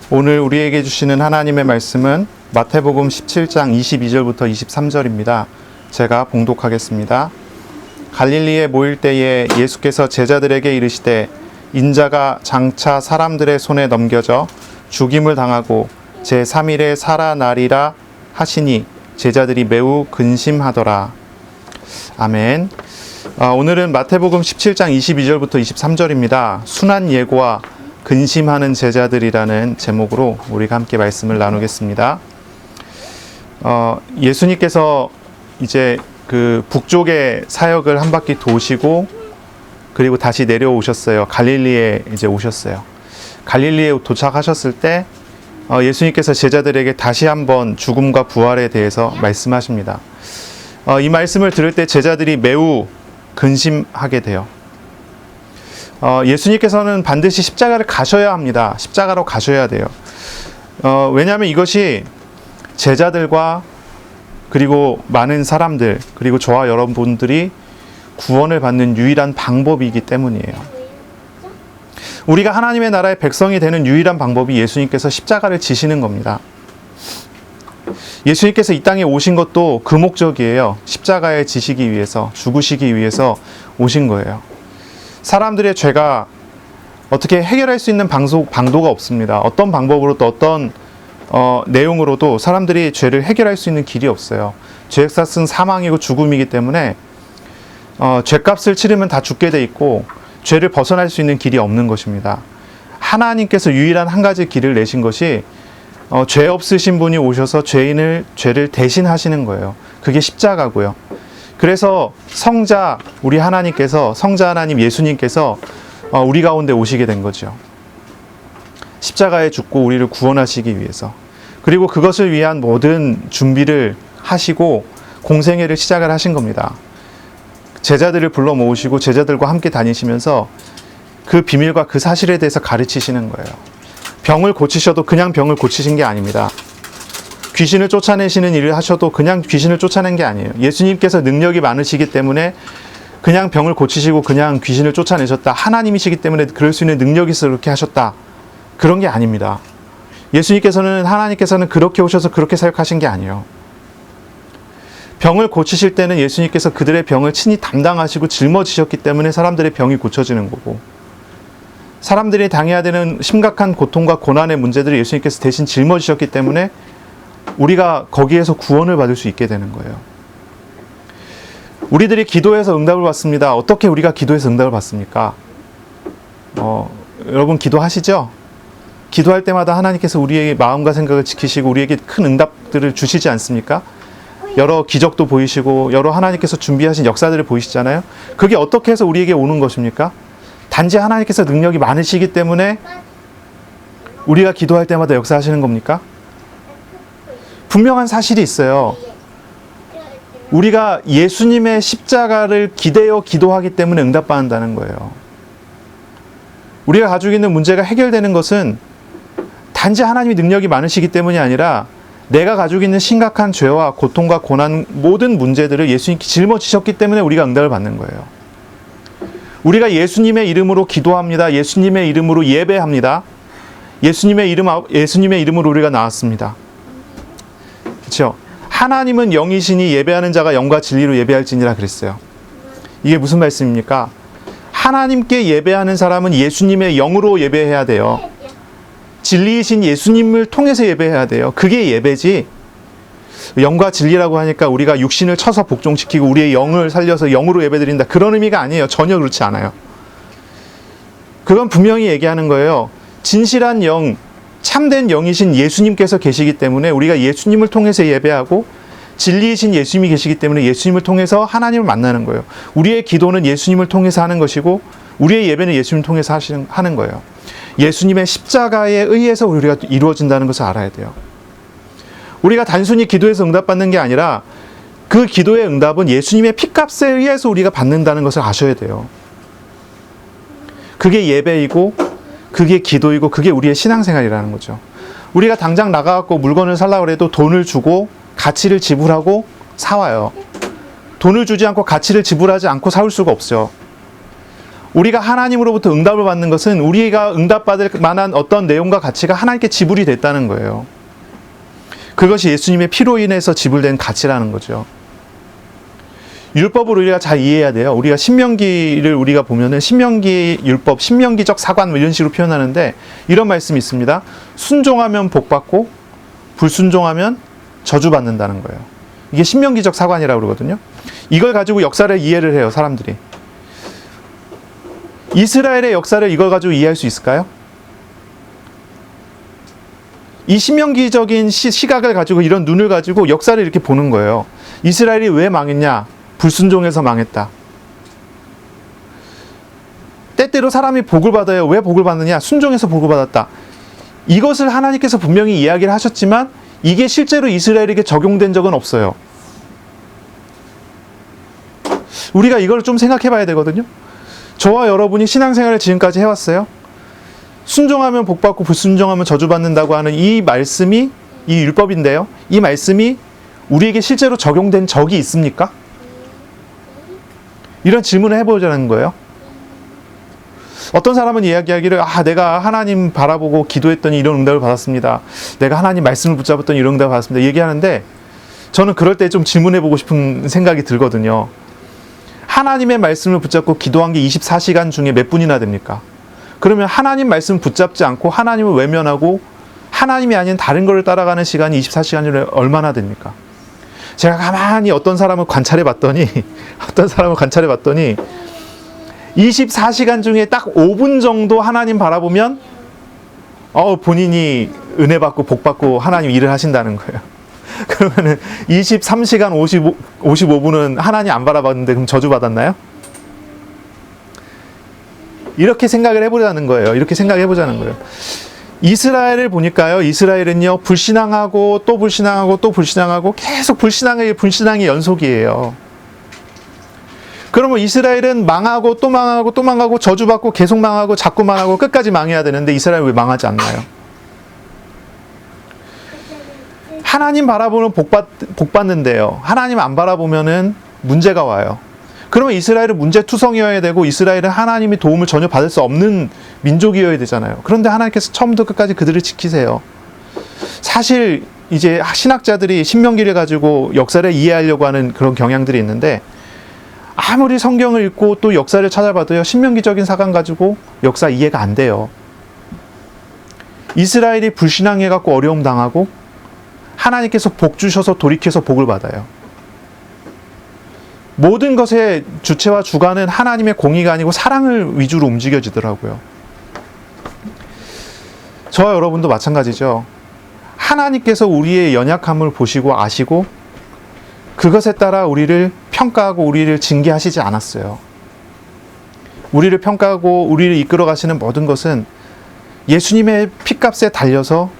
오늘 우리에게 주시는 하나님의 말씀은 마태복음 17장 22절부터 23절입니다. 제가 봉독하겠습니다. 갈릴리에 모일 때에 예수께서 제자들에게 이르시되 인자가 장차 사람들의 손에 넘겨져 죽임을 당하고 제3일에 살아나리라 하시니 제자들이 매우 근심하더라. 아멘. 오늘은 마태복음 17장 22절부터 23절입니다. 순한 예고와 근심하는 제자들이라는 제목으로 우리가 함께 말씀을 나누겠습니다. 예수님께서 이제 그 북쪽의 사역을 한 바퀴 도시고 그리고 다시 내려오셨어요. 갈릴리에 이제 오셨어요. 갈릴리에 도착하셨을 때 예수님께서 제자들에게 다시 한번 죽음과 부활에 대해서 말씀하십니다. 이 말씀을 들을 때 제자들이 매우 근심하게 돼요. 예수님께서는 반드시 십자가를 가셔야 합니다. 십자가로 가셔야 돼요. 왜냐하면 이것이 제자들과 그리고 많은 사람들 그리고 저와 여러분들이 구원을 받는 유일한 방법이기 때문이에요. 우리가 하나님의 나라의 백성이 되는 유일한 방법이 예수님께서 십자가를 지시는 겁니다. 예수님께서 이 땅에 오신 것도 그 목적이에요. 십자가에 지시기 위해서, 죽으시기 위해서 오신 거예요. 사람들의 죄가 어떻게 해결할 수 있는 방도가 없습니다. 어떤 방법으로 또 어떤 내용으로도 사람들이 죄를 해결할 수 있는 길이 없어요. 죄의 값은 사망이고 죽음이기 때문에 죄값을 치르면 다 죽게 돼 있고 죄를 벗어날 수 있는 길이 없는 것입니다. 하나님께서 유일한 한 가지 길을 내신 것이 죄 없으신 분이 오셔서 죄를 대신하시는 거예요. 그게 십자가고요. 그래서 성자 우리 하나님께서 성자 하나님 예수님께서 우리 가운데 오시게 된 거죠. 십자가에 죽고 우리를 구원하시기 위해서. 그리고 그것을 위한 모든 준비를 하시고 공생애를 시작을 하신 겁니다. 제자들을 불러 모으시고 제자들과 함께 다니시면서 그 비밀과 그 사실에 대해서 가르치시는 거예요. 병을 고치셔도 그냥 병을 고치신 게 아닙니다. 귀신을 쫓아내시는 일을 하셔도 그냥 귀신을 쫓아낸 게 아니에요. 예수님께서 능력이 많으시기 때문에 그냥 병을 고치시고 그냥 귀신을 쫓아내셨다. 하나님이시기 때문에 그럴 수 있는 능력이 있어서 그렇게 하셨다. 그런 게 아닙니다. 하나님께서는 그렇게 오셔서 그렇게 사역하신 게 아니에요. 병을 고치실 때는 예수님께서 그들의 병을 친히 담당하시고 짊어지셨기 때문에 사람들의 병이 고쳐지는 거고, 사람들이 당해야 되는 심각한 고통과 고난의 문제들을 예수님께서 대신 짊어지셨기 때문에 우리가 거기에서 구원을 받을 수 있게 되는 거예요. 우리들이 기도해서 응답을 받습니다. 어떻게 우리가 기도해서 응답을 받습니까? 여러분 기도하시죠? 기도할 때마다 하나님께서 우리의 마음과 생각을 지키시고 우리에게 큰 응답들을 주시지 않습니까? 여러 기적도 보이시고 여러 하나님께서 준비하신 역사들을 보이시잖아요. 그게 어떻게 해서 우리에게 오는 것입니까? 단지 하나님께서 능력이 많으시기 때문에 우리가 기도할 때마다 역사하시는 겁니까? 분명한 사실이 있어요. 우리가 예수님의 십자가를 기대어 기도하기 때문에 응답받는다는 거예요. 우리가 가지고 있는 문제가 해결되는 것은 단지 하나님이 능력이 많으시기 때문이 아니라 내가 가지고 있는 심각한 죄와 고통과 고난 모든 문제들을 예수님께 짊어지셨기 때문에 우리가 응답을 받는 거예요. 우리가 예수님의 이름으로 기도합니다. 예수님의 이름으로 예배합니다. 예수님의 이름으로 우리가 나왔습니다. 그렇죠? 하나님은 영이시니 예배하는 자가 영과 진리로 예배할지니라 그랬어요. 이게 무슨 말씀입니까? 하나님께 예배하는 사람은 예수님의 영으로 예배해야 돼요. 진리이신 예수님을 통해서 예배해야 돼요. 그게 예배지. 영과 진리라고 하니까 우리가 육신을 쳐서 복종시키고 우리의 영을 살려서 영으로 예배드린다. 그런 의미가 아니에요. 전혀 그렇지 않아요. 그건 분명히 얘기하는 거예요. 진실한 영, 참된 영이신 예수님께서 계시기 때문에 우리가 예수님을 통해서 예배하고 진리이신 예수님이 계시기 때문에 예수님을 통해서 하나님을 만나는 거예요. 우리의 기도는 예수님을 통해서 하는 것이고 우리의 예배는 예수님을 통해서 하는 거예요. 예수님의 십자가에 의해서 우리가 이루어진다는 것을 알아야 돼요. 우리가 단순히 기도해서 응답받는 게 아니라 그 기도의 응답은 예수님의 피값에 의해서 우리가 받는다는 것을 아셔야 돼요. 그게 예배이고 그게 기도이고 그게 우리의 신앙생활이라는 거죠. 우리가 당장 나가갖고 물건을 살려고 해도 돈을 주고 가치를 지불하고 사와요. 돈을 주지 않고 가치를 지불하지 않고 사올 수가 없죠. 우리가 하나님으로부터 응답을 받는 것은 우리가 응답받을 만한 어떤 내용과 가치가 하나님께 지불이 됐다는 거예요. 그것이 예수님의 피로 인해서 지불된 가치라는 거죠. 율법을 우리가 잘 이해해야 돼요. 우리가 신명기를 우리가 보면은 신명기 율법, 신명기적 사관 이런 식으로 표현하는데 이런 말씀이 있습니다. 순종하면 복받고 불순종하면 저주받는다는 거예요. 이게 신명기적 사관이라고 그러거든요. 이걸 가지고 역사를 이해를 해요, 사람들이. 이스라엘의 역사를 이걸 가지고 이해할 수 있을까요? 이 신명기적인 시각을 가지고 이런 눈을 가지고 역사를 이렇게 보는 거예요. 이스라엘이 왜 망했냐? 불순종해서 망했다. 때때로 사람이 복을 받아요. 왜 복을 받느냐? 순종해서 복을 받았다. 이것을 하나님께서 분명히 이야기를 하셨지만 이게 실제로 이스라엘에게 적용된 적은 없어요. 우리가 이걸 좀 생각해 봐야 되거든요. 저와 여러분이 신앙생활을 지금까지 해왔어요. 순종하면 복받고 불순종하면 저주받는다고 하는 이 말씀이, 이 율법인데요. 이 말씀이 우리에게 실제로 적용된 적이 있습니까? 이런 질문을 해보자는 거예요. 어떤 사람은 이야기하기를 내가 하나님 바라보고 기도했더니 이런 응답을 받았습니다. 내가 하나님 말씀을 붙잡았더니 이런 응답을 받았습니다. 얘기하는데 저는 그럴 때 좀 질문해보고 싶은 생각이 들거든요. 하나님의 말씀을 붙잡고 기도한 게 24시간 중에 몇 분이나 됩니까? 그러면 하나님 말씀 붙잡지 않고 하나님을 외면하고 하나님이 아닌 다른 것을 따라가는 시간이 24시간 중에 얼마나 됩니까? 제가 가만히 어떤 사람을 관찰해 봤더니 24시간 중에 딱 5분 정도 하나님 바라보면 본인이 은혜 받고 복 받고 하나님 일을 하신다는 거예요. 그러면은 23시간 55분은 하나님 안 바라봤는데 그럼 저주 받았나요? 이렇게 생각을 해보자는 거예요. 이렇게 생각해보자는 거예요. 이스라엘을 보니까요. 이스라엘은요. 불신앙하고 또 불신앙하고 또 불신앙하고 계속 불신앙의 연속이에요. 그러면 이스라엘은 망하고 또 망하고 또 망하고 저주받고 계속 망하고 자꾸 망하고 끝까지 망해야 되는데 이스라엘 왜 망하지 않나요? 하나님 바라보면 복 받는데요. 하나님 안 바라보면은 문제가 와요. 그러면 이스라엘은 문제투성이어야 되고 이스라엘은 하나님의 도움을 전혀 받을 수 없는 민족이어야 되잖아요. 그런데 하나님께서 처음부터 끝까지 그들을 지키세요. 사실 이제 신학자들이 신명기를 가지고 역사를 이해하려고 하는 그런 경향들이 있는데 아무리 성경을 읽고 또 역사를 찾아봐도요. 신명기적인 사관 가지고 역사 이해가 안 돼요. 이스라엘이 불신앙해갖고 어려움 당하고 하나님께서 복 주셔서 돌이켜서 복을 받아요. 모든 것의 주체와 주관은 하나님의 공의가 아니고 사랑을 위주로 움직여지더라고요. 저와 여러분도 마찬가지죠. 하나님께서 우리의 연약함을 보시고 아시고 그것에 따라 우리를 평가하고 우리를 징계하시지 않았어요. 우리를 평가하고 우리를 이끌어 가시는 모든 것은 예수님의 핏값에 달려서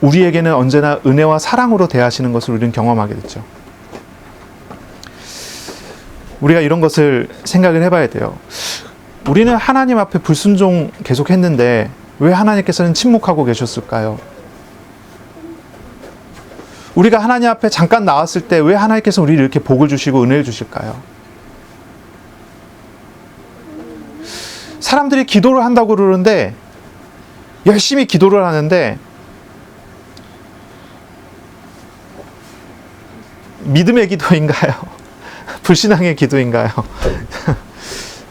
우리에게는 언제나 은혜와 사랑으로 대하시는 것을 우리는 경험하게 됐죠. 우리가 이런 것을 생각을 해봐야 돼요. 우리는 하나님 앞에 불순종 계속 했는데 왜 하나님께서는 침묵하고 계셨을까요? 우리가 하나님 앞에 잠깐 나왔을 때 왜 하나님께서 우리를 이렇게 복을 주시고 은혜를 주실까요? 사람들이 기도를 한다고 그러는데 열심히 기도를 하는데 믿음의 기도인가요? 불신앙의 기도인가요?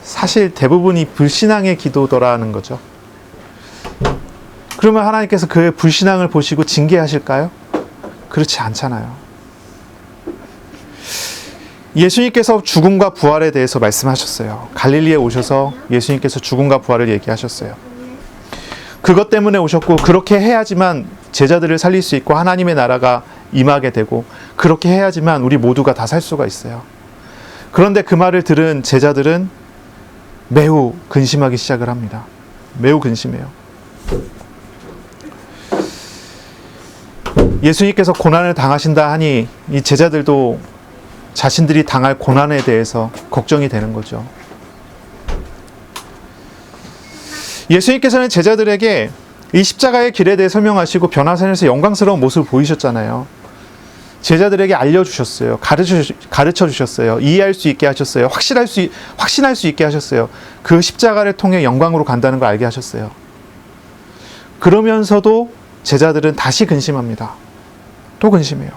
사실 대부분이 불신앙의 기도더라는 거죠. 그러면 하나님께서 그의 불신앙을 보시고 징계하실까요? 그렇지 않잖아요. 예수님께서 죽음과 부활에 대해서 말씀하셨어요. 갈릴리에 오셔서 예수님께서 죽음과 부활을 얘기하셨어요. 그것 때문에 오셨고 그렇게 해야지만 제자들을 살릴 수 있고 하나님의 나라가 임하게 되고 그렇게 해야지만 우리 모두가 다 살 수가 있어요. 그런데 그 말을 들은 제자들은 매우 근심하기 시작을 합니다. 매우 근심해요. 예수님께서 고난을 당하신다 하니 이 제자들도 자신들이 당할 고난에 대해서 걱정이 되는 거죠. 예수님께서는 제자들에게 이 십자가의 길에 대해 설명하시고 변화산에서 영광스러운 모습을 보이셨잖아요. 제자들에게 알려주셨어요. 가르쳐 주셨어요. 이해할 수 있게 하셨어요. 확신할 수 있게 하셨어요. 그 십자가를 통해 영광으로 간다는 걸 알게 하셨어요. 그러면서도 제자들은 다시 근심합니다. 또 근심해요.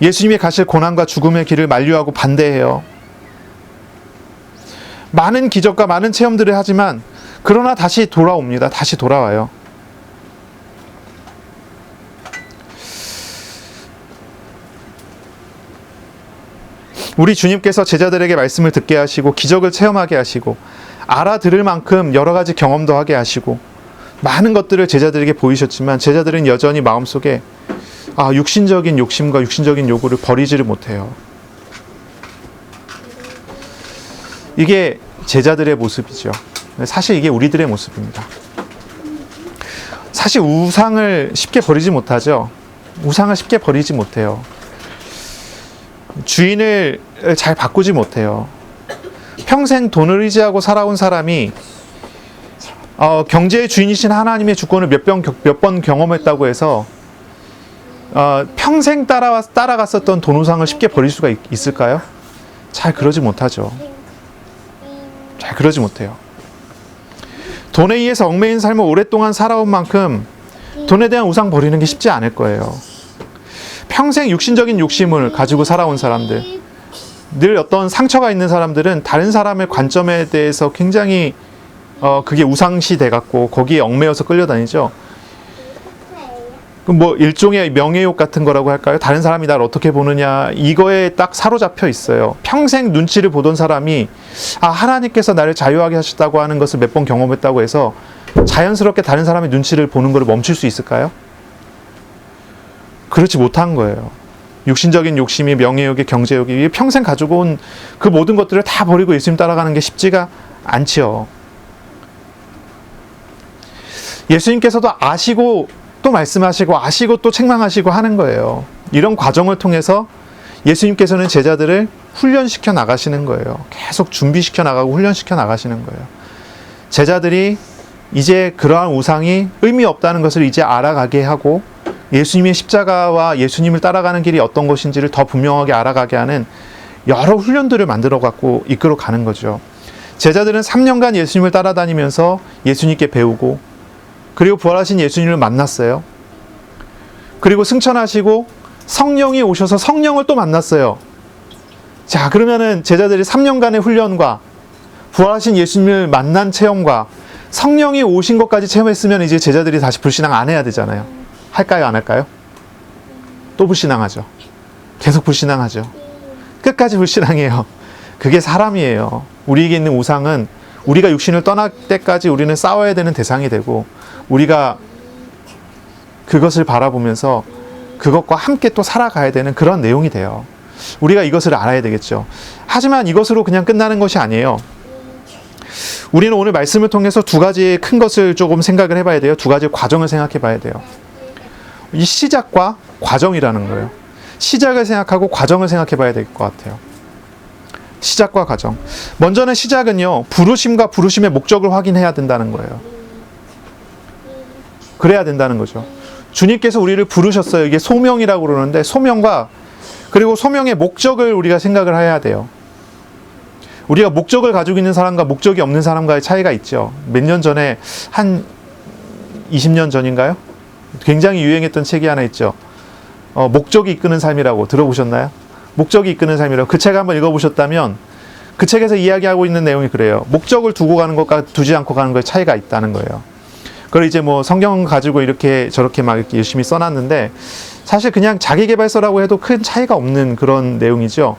예수님이 가실 고난과 죽음의 길을 만류하고 반대해요. 많은 기적과 많은 체험들을 하지만 그러나 다시 돌아옵니다. 다시 돌아와요. 우리 주님께서 제자들에게 말씀을 듣게 하시고 기적을 체험하게 하시고 알아들을 만큼 여러 가지 경험도 하게 하시고 많은 것들을 제자들에게 보이셨지만 제자들은 여전히 마음속에 육신적인 욕심과 육신적인 요구를 버리지를 못해요. 이게 제자들의 모습이죠. 사실 이게 우리들의 모습입니다. 사실 우상을 쉽게 버리지 못하죠. 우상을 쉽게 버리지 못해요. 주인을 잘 바꾸지 못해요. 평생 돈을 의지하고 살아온 사람이 경제의 주인이신 하나님의 주권을 몇 번 경험했다고 해서 평생 따라갔었던 돈 우상을 쉽게 버릴 수가 있을까요? 잘 그러지 못하죠. 잘 그러지 못해요. 돈에 의해서 얽매인 삶을 오랫동안 살아온 만큼 돈에 대한 우상 버리는 게 쉽지 않을 거예요. 평생 육신적인 욕심을 가지고 살아온 사람들, 늘 어떤 상처가 있는 사람들은 다른 사람의 관점에 대해서 굉장히 그게 우상시 돼갖고 거기에 얽매여서 끌려다니죠. 뭐 일종의 명예욕 같은 거라고 할까요? 다른 사람이 나를 어떻게 보느냐 이거에 딱 사로잡혀 있어요. 평생 눈치를 보던 사람이 하나님께서 나를 자유하게 하셨다고 하는 것을 몇 번 경험했다고 해서 자연스럽게 다른 사람의 눈치를 보는 것을 멈출 수 있을까요? 그렇지 못한 거예요. 육신적인 욕심이 명예욕이 경제욕이 평생 가지고 온 그 모든 것들을 다 버리고 예수님 따라가는 게 쉽지가 않지요. 예수님께서도 아시고 또 말씀하시고 아시고 또 책망하시고 하는 거예요. 이런 과정을 통해서 예수님께서는 제자들을 훈련시켜 나가시는 거예요. 계속 준비시켜 나가고 훈련시켜 나가시는 거예요. 제자들이 이제 그러한 우상이 의미 없다는 것을 이제 알아가게 하고 예수님의 십자가와 예수님을 따라가는 길이 어떤 것인지를 더 분명하게 알아가게 하는 여러 훈련들을 만들어 갖고 이끌어 가는 거죠. 제자들은 3년간 예수님을 따라다니면서 예수님께 배우고 그리고 부활하신 예수님을 만났어요. 그리고 승천하시고 성령이 오셔서 성령을 또 만났어요. 자, 그러면은 제자들이 3년간의 훈련과 부활하신 예수님을 만난 체험과 성령이 오신 것까지 체험했으면 이제 제자들이 다시 불신앙 안 해야 되잖아요. 할까요? 안 할까요? 또 불신앙하죠. 계속 불신앙하죠. 끝까지 불신앙해요. 그게 사람이에요. 우리에게 있는 우상은 우리가 육신을 떠날 때까지 우리는 싸워야 되는 대상이 되고 우리가 그것을 바라보면서 그것과 함께 또 살아가야 되는 그런 내용이 돼요. 우리가 이것을 알아야 되겠죠. 하지만 이것으로 그냥 끝나는 것이 아니에요. 우리는 오늘 말씀을 통해서 두 가지 큰 것을 조금 생각을 해봐야 돼요. 두 가지 과정을 생각해 봐야 돼요. 이 시작과 과정이라는 거예요. 시작을 생각하고 과정을 생각해 봐야 될 것 같아요. 시작과 과정. 먼저는 시작은요, 부르심과 부르심의 목적을 확인해야 된다는 거예요. 그래야 된다는 거죠. 주님께서 우리를 부르셨어요. 이게 소명이라고 그러는데 소명과 그리고 소명의 목적을 우리가 생각을 해야 돼요. 우리가 목적을 가지고 있는 사람과 목적이 없는 사람과의 차이가 있죠. 몇 년 전에 한 20년 전인가요? 굉장히 유행했던 책이 하나 있죠. 목적이 이끄는 삶이라고 들어보셨나요? 목적이 이끄는 삶이라고. 그 책 한번 읽어보셨다면 그 책에서 이야기하고 있는 내용이 그래요. 목적을 두고 가는 것과 두지 않고 가는 것에 차이가 있다는 거예요. 그걸 이제 뭐 성경 가지고 이렇게 저렇게 막 이렇게 열심히 써놨는데 사실 그냥 자기계발서라고 해도 큰 차이가 없는 그런 내용이죠.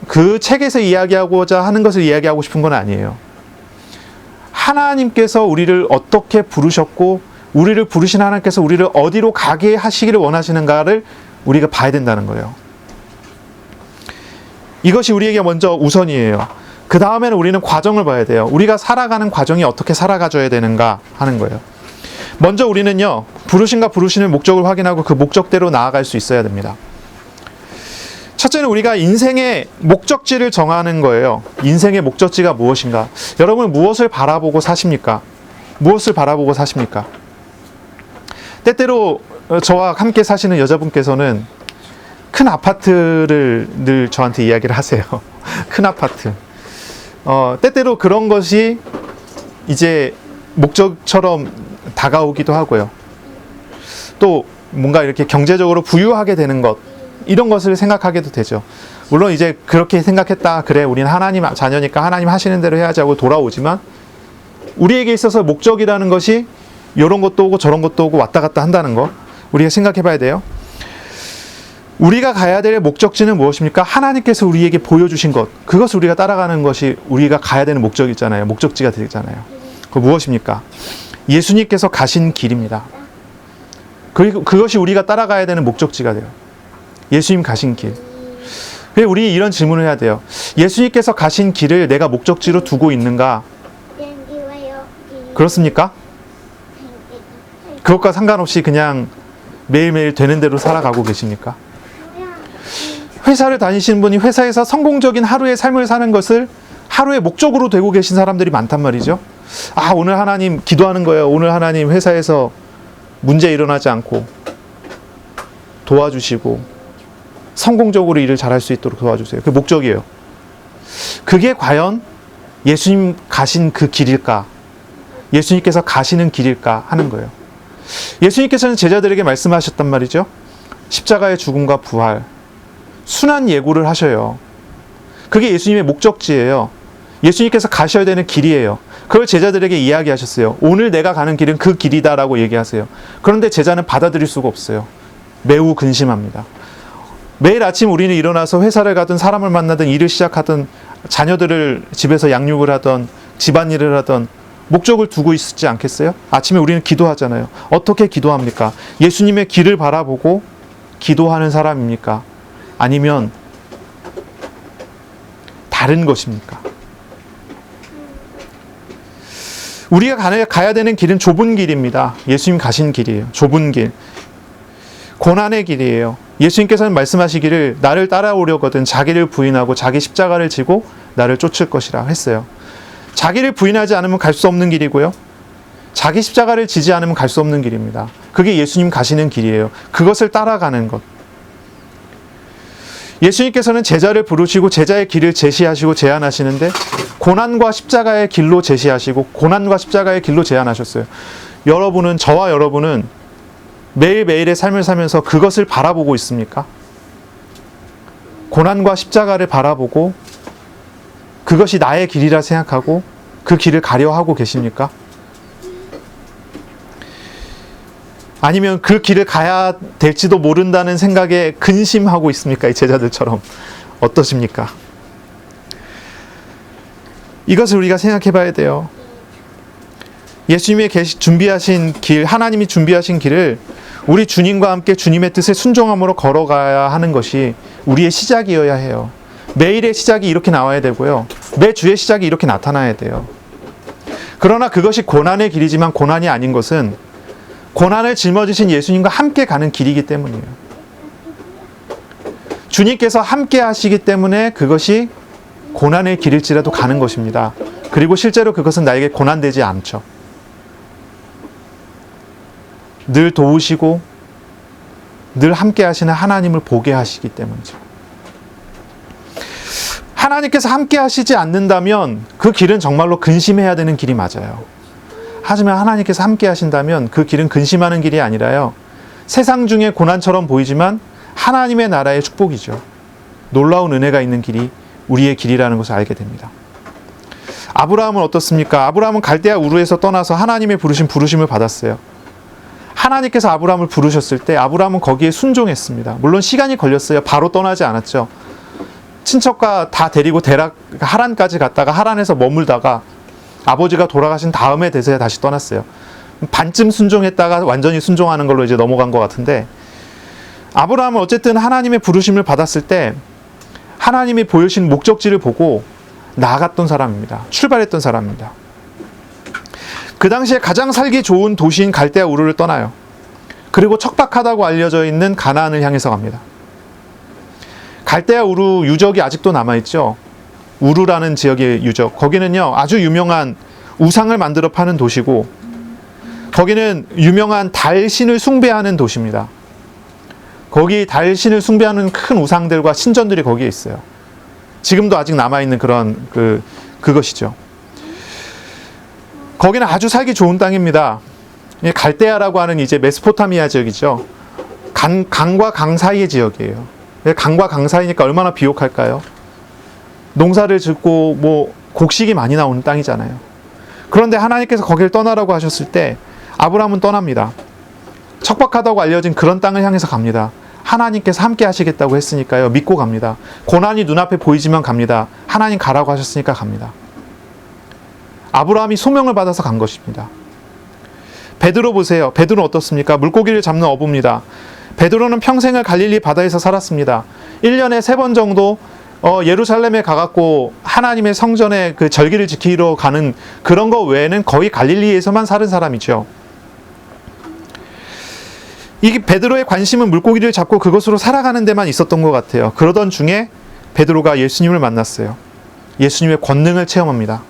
그 책에서 이야기하고자 하는 것을 이야기하고 싶은 건 아니에요. 하나님께서 우리를 어떻게 부르셨고 우리를 부르신 하나님께서 우리를 어디로 가게 하시기를 원하시는가를 우리가 봐야 된다는 거예요. 이것이 우리에게 먼저 우선이에요. 그 다음에는 우리는 과정을 봐야 돼요. 우리가 살아가는 과정이 어떻게 살아가줘야 되는가 하는 거예요. 먼저 우리는요, 부르심과 부르심의 목적을 확인하고 그 목적대로 나아갈 수 있어야 됩니다. 첫째는 우리가 인생의 목적지를 정하는 거예요. 인생의 목적지가 무엇인가? 여러분 무엇을 바라보고 사십니까? 무엇을 바라보고 사십니까? 때때로 저와 함께 사시는 여자분께서는 큰 아파트를 늘 저한테 이야기를 하세요. 큰 아파트. 때때로 그런 것이 이제 목적처럼 다가오기도 하고요. 또 뭔가 이렇게 경제적으로 부유하게 되는 것, 이런 것을 생각하게도 되죠. 물론 이제 그렇게 생각했다, 그래 우리는 하나님 자녀니까 하나님 하시는 대로 해야지 하고 돌아오지만, 우리에게 있어서 목적이라는 것이 이런 것도 오고 저런 것도 오고 왔다 갔다 한다는 거 우리가 생각해 봐야 돼요. 우리가 가야 될 목적지는 무엇입니까? 하나님께서 우리에게 보여주신 것, 그것을 우리가 따라가는 것이 우리가 가야 되는 목적이잖아요. 목적지가 되잖아요. 그 무엇입니까? 예수님께서 가신 길입니다. 그리고 그것이 우리가 따라가야 되는 목적지가 돼요. 예수님 가신 길. 그래서 우리 이런 질문을 해야 돼요. 예수님께서 가신 길을 내가 목적지로 두고 있는가? 그렇습니까? 그것과 상관없이 그냥 매일매일 되는 대로 살아가고 계십니까? 회사를 다니시는 분이 회사에서 성공적인 하루의 삶을 사는 것을 하루의 목적으로 되고 계신 사람들이 많단 말이죠. 오늘 하나님 기도하는 거예요. 오늘 하나님 회사에서 문제 일어나지 않고 도와주시고 성공적으로 일을 잘할 수 있도록 도와주세요. 그게 목적이에요. 그게 과연 예수님 가신 그 길일까? 예수님께서 가시는 길일까 하는 거예요. 예수님께서는 제자들에게 말씀하셨단 말이죠. 십자가의 죽음과 부활, 순환 예고를 하셔요. 그게 예수님의 목적지예요. 예수님께서 가셔야 되는 길이에요. 그걸 제자들에게 이야기하셨어요. 오늘 내가 가는 길은 그 길이다라고 얘기하세요. 그런데 제자는 받아들일 수가 없어요. 매우 근심합니다. 매일 아침 우리는 일어나서 회사를 가든 사람을 만나든 일을 시작하든 자녀들을 집에서 양육을 하던 집안일을 하던 목적을 두고 있지 않겠어요? 아침에 우리는 기도하잖아요. 어떻게 기도합니까? 예수님의 길을 바라보고 기도하는 사람입니까? 아니면 다른 것입니까? 우리가 가야 되는 길은 좁은 길입니다. 예수님 가신 길이에요. 좁은 길. 고난의 길이에요. 예수님께서는 말씀하시기를 나를 따라오려거든 자기를 부인하고 자기 십자가를 지고 나를 쫓을 것이라 했어요. 자기를 부인하지 않으면 갈 수 없는 길이고요. 자기 십자가를 지지 않으면 갈 수 없는 길입니다. 그게 예수님 가시는 길이에요. 그것을 따라가는 것. 예수님께서는 제자를 부르시고 제자의 길을 제시하시고 제안하시는데 고난과 십자가의 길로 제시하시고 고난과 십자가의 길로 제안하셨어요. 여러분은, 저와 여러분은 매일매일의 삶을 살면서 그것을 바라보고 있습니까? 고난과 십자가를 바라보고 그것이 나의 길이라 생각하고 그 길을 가려 하고 계십니까? 아니면 그 길을 가야 될지도 모른다는 생각에 근심하고 있습니까? 이 제자들처럼. 어떠십니까? 이것을 우리가 생각해 봐야 돼요. 예수님이 준비하신 길, 하나님이 준비하신 길을 우리 주님과 함께 주님의 뜻에 순종함으로 걸어가야 하는 것이 우리의 시작이어야 해요. 매일의 시작이 이렇게 나와야 되고요. 매주의 시작이 이렇게 나타나야 돼요. 그러나 그것이 고난의 길이지만 고난이 아닌 것은 고난을 짊어지신 예수님과 함께 가는 길이기 때문이에요. 주님께서 함께 하시기 때문에 그것이 고난의 길일지라도 가는 것입니다. 그리고 실제로 그것은 나에게 고난되지 않죠. 늘 도우시고 늘 함께 하시는 하나님을 보게 하시기 때문이죠. 하나님께서 함께 하시지 않는다면 그 길은 정말로 근심해야 되는 길이 맞아요. 하지만 하나님께서 함께 하신다면 그 길은 근심하는 길이 아니라요. 세상 중에 고난처럼 보이지만 하나님의 나라의 축복이죠. 놀라운 은혜가 있는 길이 우리의 길이라는 것을 알게 됩니다. 아브라함은 어떻습니까? 아브라함은 갈대아 우르에서 떠나서 하나님의 부르심을 받았어요. 하나님께서 아브라함을 부르셨을 때 아브라함은 거기에 순종했습니다. 물론 시간이 걸렸어요. 바로 떠나지 않았죠. 친척과 다 데리고 하란까지 갔다가 하란에서 머물다가 아버지가 돌아가신 다음에 돼서야 다시 떠났어요. 반쯤 순종했다가 완전히 순종하는 걸로 이제 넘어간 것 같은데, 아브라함은 어쨌든 하나님의 부르심을 받았을 때 하나님이 보여주신 목적지를 보고 나아갔던 사람입니다. 출발했던 사람입니다. 그 당시에 가장 살기 좋은 도시인 갈대아 우르를 떠나요. 그리고 척박하다고 알려져 있는 가나안을 향해서 갑니다. 갈대아 우르 유적이 아직도 남아있죠. 우르라는 지역의 유적. 거기는요, 아주 유명한 우상을 만들어 파는 도시고, 거기는 유명한 달신을 숭배하는 도시입니다. 거기 달신을 숭배하는 큰 우상들과 신전들이 거기에 있어요. 지금도 아직 남아있는 그것이죠. 거기는 아주 살기 좋은 땅입니다. 갈대아라고 하는 이제 메소포타미아 지역이죠. 강과 강 사이의 지역이에요. 강과 강 사이니까 얼마나 비옥할까요? 농사를 짓고 뭐 곡식이 많이 나오는 땅이잖아요. 그런데 하나님께서 거기를 떠나라고 하셨을 때 아브라함은 떠납니다. 척박하다고 알려진 그런 땅을 향해서 갑니다. 하나님께서 함께 하시겠다고 했으니까요. 믿고 갑니다. 고난이 눈앞에 보이지만 갑니다. 하나님 가라고 하셨으니까 갑니다. 아브라함이 소명을 받아서 간 것입니다. 베드로 보세요. 베드로는 어떻습니까? 물고기를 잡는 어부입니다. 베드로는 평생을 갈릴리 바다에서 살았습니다. 1년에 3번 정도 예루살렘에 가갖고 하나님의 성전에 그 절기를 지키러 가는 그런 거 외에는 거의 갈릴리에서만 사는 사람이죠. 이 베드로의 관심은 물고기를 잡고 그것으로 살아가는 데만 있었던 것 같아요. 그러던 중에 베드로가 예수님을 만났어요. 예수님의 권능을 체험합니다.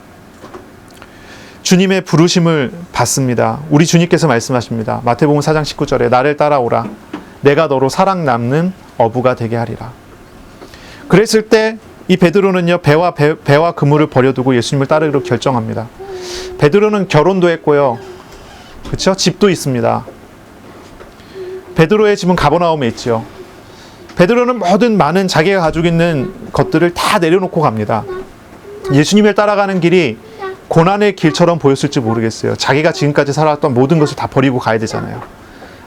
주님의 부르심을 받습니다. 우리 주님께서 말씀하십니다. 마태복음 4장 19절에 나를 따라오라. 내가 너로 사랑 남는 어부가 되게 하리라. 그랬을 때 이 베드로는요, 배와 그물을 버려두고 예수님을 따르기로 결정합니다. 베드로는 결혼도 했고요. 그렇죠? 집도 있습니다. 베드로의 집은 가버나움에 있죠. 베드로는 모든 많은 자기가 가지고 있는 것들을 다 내려놓고 갑니다. 예수님을 따라가는 길이 고난의 길처럼 보였을지 모르겠어요. 자기가 지금까지 살아왔던 모든 것을 다 버리고 가야 되잖아요.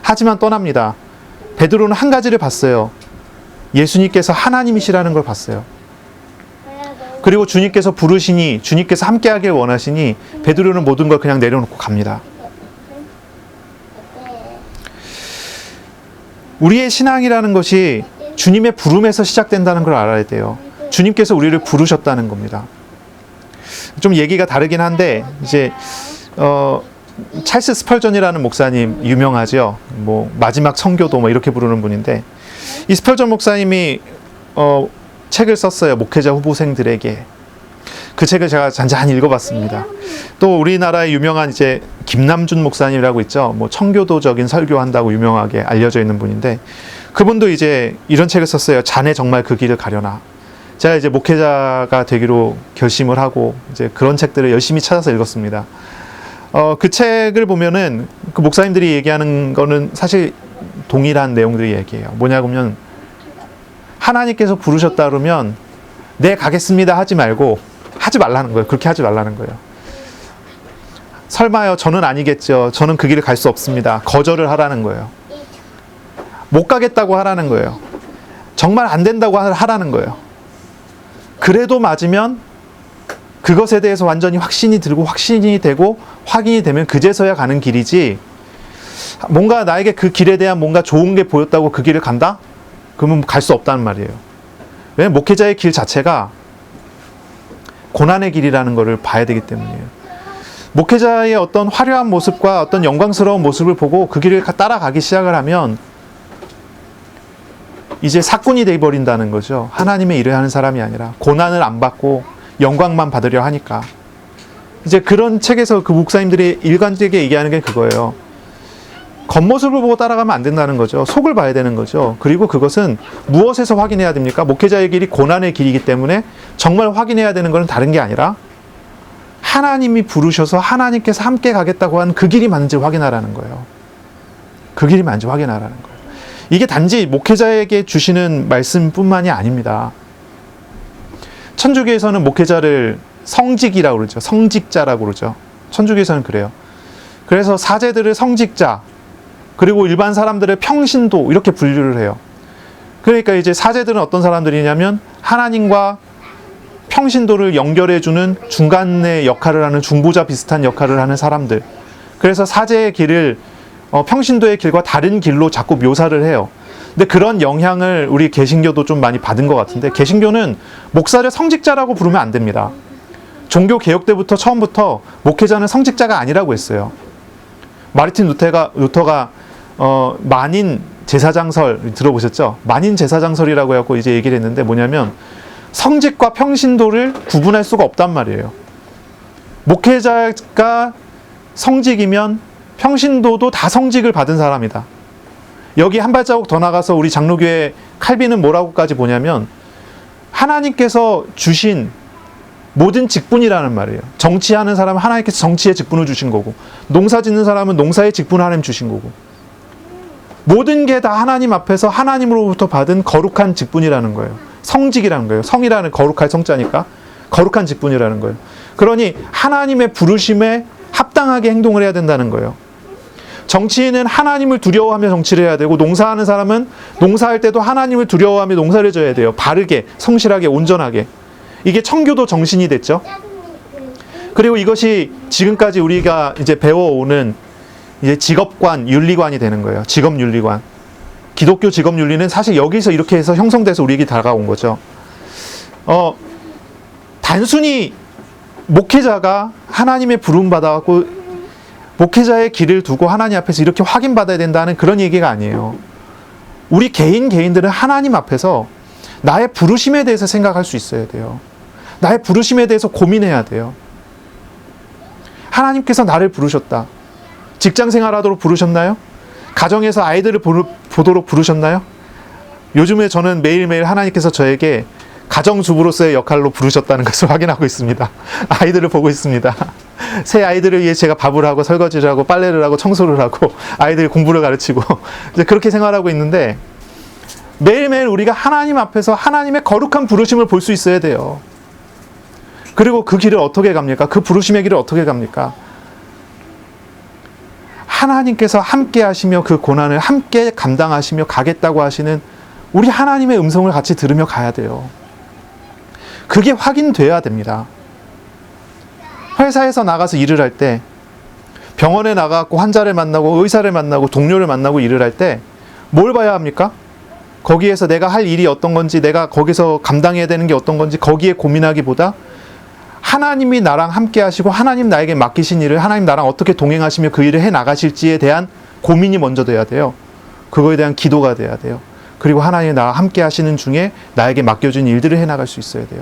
하지만 떠납니다. 베드로는 한 가지를 봤어요. 예수님께서 하나님이시라는 걸 봤어요. 그리고 주님께서 부르시니, 주님께서 함께하길 원하시니 베드로는 모든 걸 그냥 내려놓고 갑니다. 우리의 신앙이라는 것이 주님의 부름에서 시작된다는 걸 알아야 돼요. 주님께서 우리를 부르셨다는 겁니다. 좀 얘기가 다르긴 한데 이제 찰스 스펄전이라는 목사님 유명하죠. 뭐 마지막 선교도 뭐 이렇게 부르는 분인데 이 스펄전 목사님이 책을 썼어요. 목회자 후보생들에게. 그 책을 제가 잔잔히 읽어봤습니다. 또 우리나라의 유명한 이제 김남준 목사님이라고 있죠. 뭐 청교도적인 설교한다고 유명하게 알려져 있는 분인데 그분도 이제 이런 책을 썼어요. 자네 정말 그 길을 가려나. 제가 이제 목회자가 되기로 결심을 하고 이제 그런 책들을 열심히 찾아서 읽었습니다. 그 책을 보면은 그 목사님들이 얘기하는 거는 사실 동일한 내용들이 얘기해요. 뭐냐면 하나님께서 부르셨다 그러면 네 가겠습니다 하지 말고 하지 말라는 거예요. 그렇게 하지 말라는 거예요. 설마요 저는 아니겠죠. 저는 그 길을 갈 수 없습니다. 거절을 하라는 거예요. 못 가겠다고 하라는 거예요. 정말 안 된다고 하라는 거예요. 그래도 맞으면 그것에 대해서 완전히 확신이 들고 확신이 되고 확인이 되면 그제서야 가는 길이지 뭔가 나에게 그 길에 대한 뭔가 좋은 게 보였다고 그 길을 간다? 그러면 갈 수 없다는 말이에요. 왜냐하면 목회자의 길 자체가 고난의 길이라는 것을 봐야 되기 때문이에요. 목회자의 어떤 화려한 모습과 어떤 영광스러운 모습을 보고 그 길을 따라가기 시작을 하면 이제 사꾼이 되어버린다는 거죠. 하나님의 일을 하는 사람이 아니라 고난을 안 받고 영광만 받으려 하니까. 이제 그런 책에서 그 목사님들이 일관되게 얘기하는 게 그거예요. 겉모습을 보고 따라가면 안 된다는 거죠. 속을 봐야 되는 거죠. 그리고 그것은 무엇에서 확인해야 됩니까? 목회자의 길이 고난의 길이기 때문에 정말 확인해야 되는 것은 다른 게 아니라 하나님이 부르셔서 하나님께서 함께 가겠다고 한 그 길이 맞는지 확인하라는 거예요. 그 길이 맞는지 확인하라는 거예요. 이게 단지 목회자에게 주시는 말씀뿐만이 아닙니다. 천주교에서는 목회자를 성직이라고 그러죠. 성직자라고 그러죠. 천주교에서는 그래요. 그래서 사제들을 성직자, 그리고 일반 사람들의 평신도 이렇게 분류를 해요. 그러니까 이제 사제들은 어떤 사람들이냐면 하나님과 평신도를 연결해주는 중간의 역할을 하는 중보자 비슷한 역할을 하는 사람들. 그래서 사제의 길을 평신도의 길과 다른 길로 자꾸 묘사를 해요. 근데 그런 영향을 우리 개신교도 좀 많이 받은 것 같은데 개신교는 목사를 성직자라고 부르면 안 됩니다. 종교 개혁 때부터 처음부터 목회자는 성직자가 아니라고 했어요. 마르틴 루터가 만인 제사장설 들어보셨죠? 만인 제사장설이라고 해갖고 이제 얘기를 했는데 뭐냐면 성직과 평신도를 구분할 수가 없단 말이에요. 목회자가 성직이면 평신도도 다 성직을 받은 사람이다. 여기 한 발자국 더 나가서 우리 장로교회 칼빈은 뭐라고까지 보냐면 하나님께서 주신 모든 직분이라는 말이에요. 정치하는 사람은 하나님께서 정치의 직분을 주신 거고, 농사 짓는 사람은 농사의 직분을 하나님 주신 거고, 모든 게 다 하나님 앞에서 하나님으로부터 받은 거룩한 직분이라는 거예요. 성직이라는 거예요. 성이라는 거룩할 성자니까 거룩한 직분이라는 거예요. 그러니 하나님의 부르심에 합당하게 행동을 해야 된다는 거예요. 정치인은 하나님을 두려워하며 정치를 해야 되고, 농사하는 사람은 농사할 때도 하나님을 두려워하며 농사를 져야 돼요. 바르게, 성실하게, 온전하게. 이게 청교도 정신이 됐죠. 그리고 이것이 지금까지 우리가 이제 배워오는 이제 직업관, 윤리관이 되는 거예요. 직업 윤리관. 기독교 직업 윤리는 사실 여기서 이렇게 해서 형성돼서 우리에게 다가온 거죠. 단순히 목회자가 하나님의 부름 받아갖고 목회자의 길을 두고 하나님 앞에서 이렇게 확인받아야 된다는 그런 얘기가 아니에요. 우리 개인들은 하나님 앞에서 나의 부르심에 대해서 생각할 수 있어야 돼요. 나의 부르심에 대해서 고민해야 돼요. 하나님께서 나를 부르셨다. 직장 생활하도록 부르셨나요? 가정에서 아이들을 보도록 부르셨나요? 요즘에 저는 매일매일 하나님께서 저에게 가정주부로서의 역할로 부르셨다는 것을 확인하고 있습니다. 아이들을 보고 있습니다. 새 아이들을 위해 제가 밥을 하고 설거지를 하고 빨래를 하고 청소를 하고 아이들 공부를 가르치고 이제 그렇게 생활하고 있는데, 매일매일 우리가 하나님 앞에서 하나님의 거룩한 부르심을 볼 수 있어야 돼요. 그리고 그 길을 어떻게 갑니까? 그 부르심의 길을 어떻게 갑니까? 하나님께서 함께 하시며 그 고난을 함께 감당하시며 가겠다고 하시는 우리 하나님의 음성을 같이 들으며 가야 돼요. 그게 확인돼야 됩니다. 회사에서 나가서 일을 할 때, 병원에 나가고 환자를 만나고 의사를 만나고 동료를 만나고 일을 할 때 뭘 봐야 합니까? 거기에서 내가 할 일이 어떤 건지, 내가 거기서 감당해야 되는 게 어떤 건지 거기에 고민하기보다 하나님이 나랑 함께 하시고 하나님 나에게 맡기신 일을 하나님 나랑 어떻게 동행하시며 그 일을 해 나가실지에 대한 고민이 먼저 돼야 돼요. 그거에 대한 기도가 돼야 돼요. 그리고 하나님이 나와 함께 하시는 중에 나에게 맡겨준 일들을 해 나갈 수 있어야 돼요.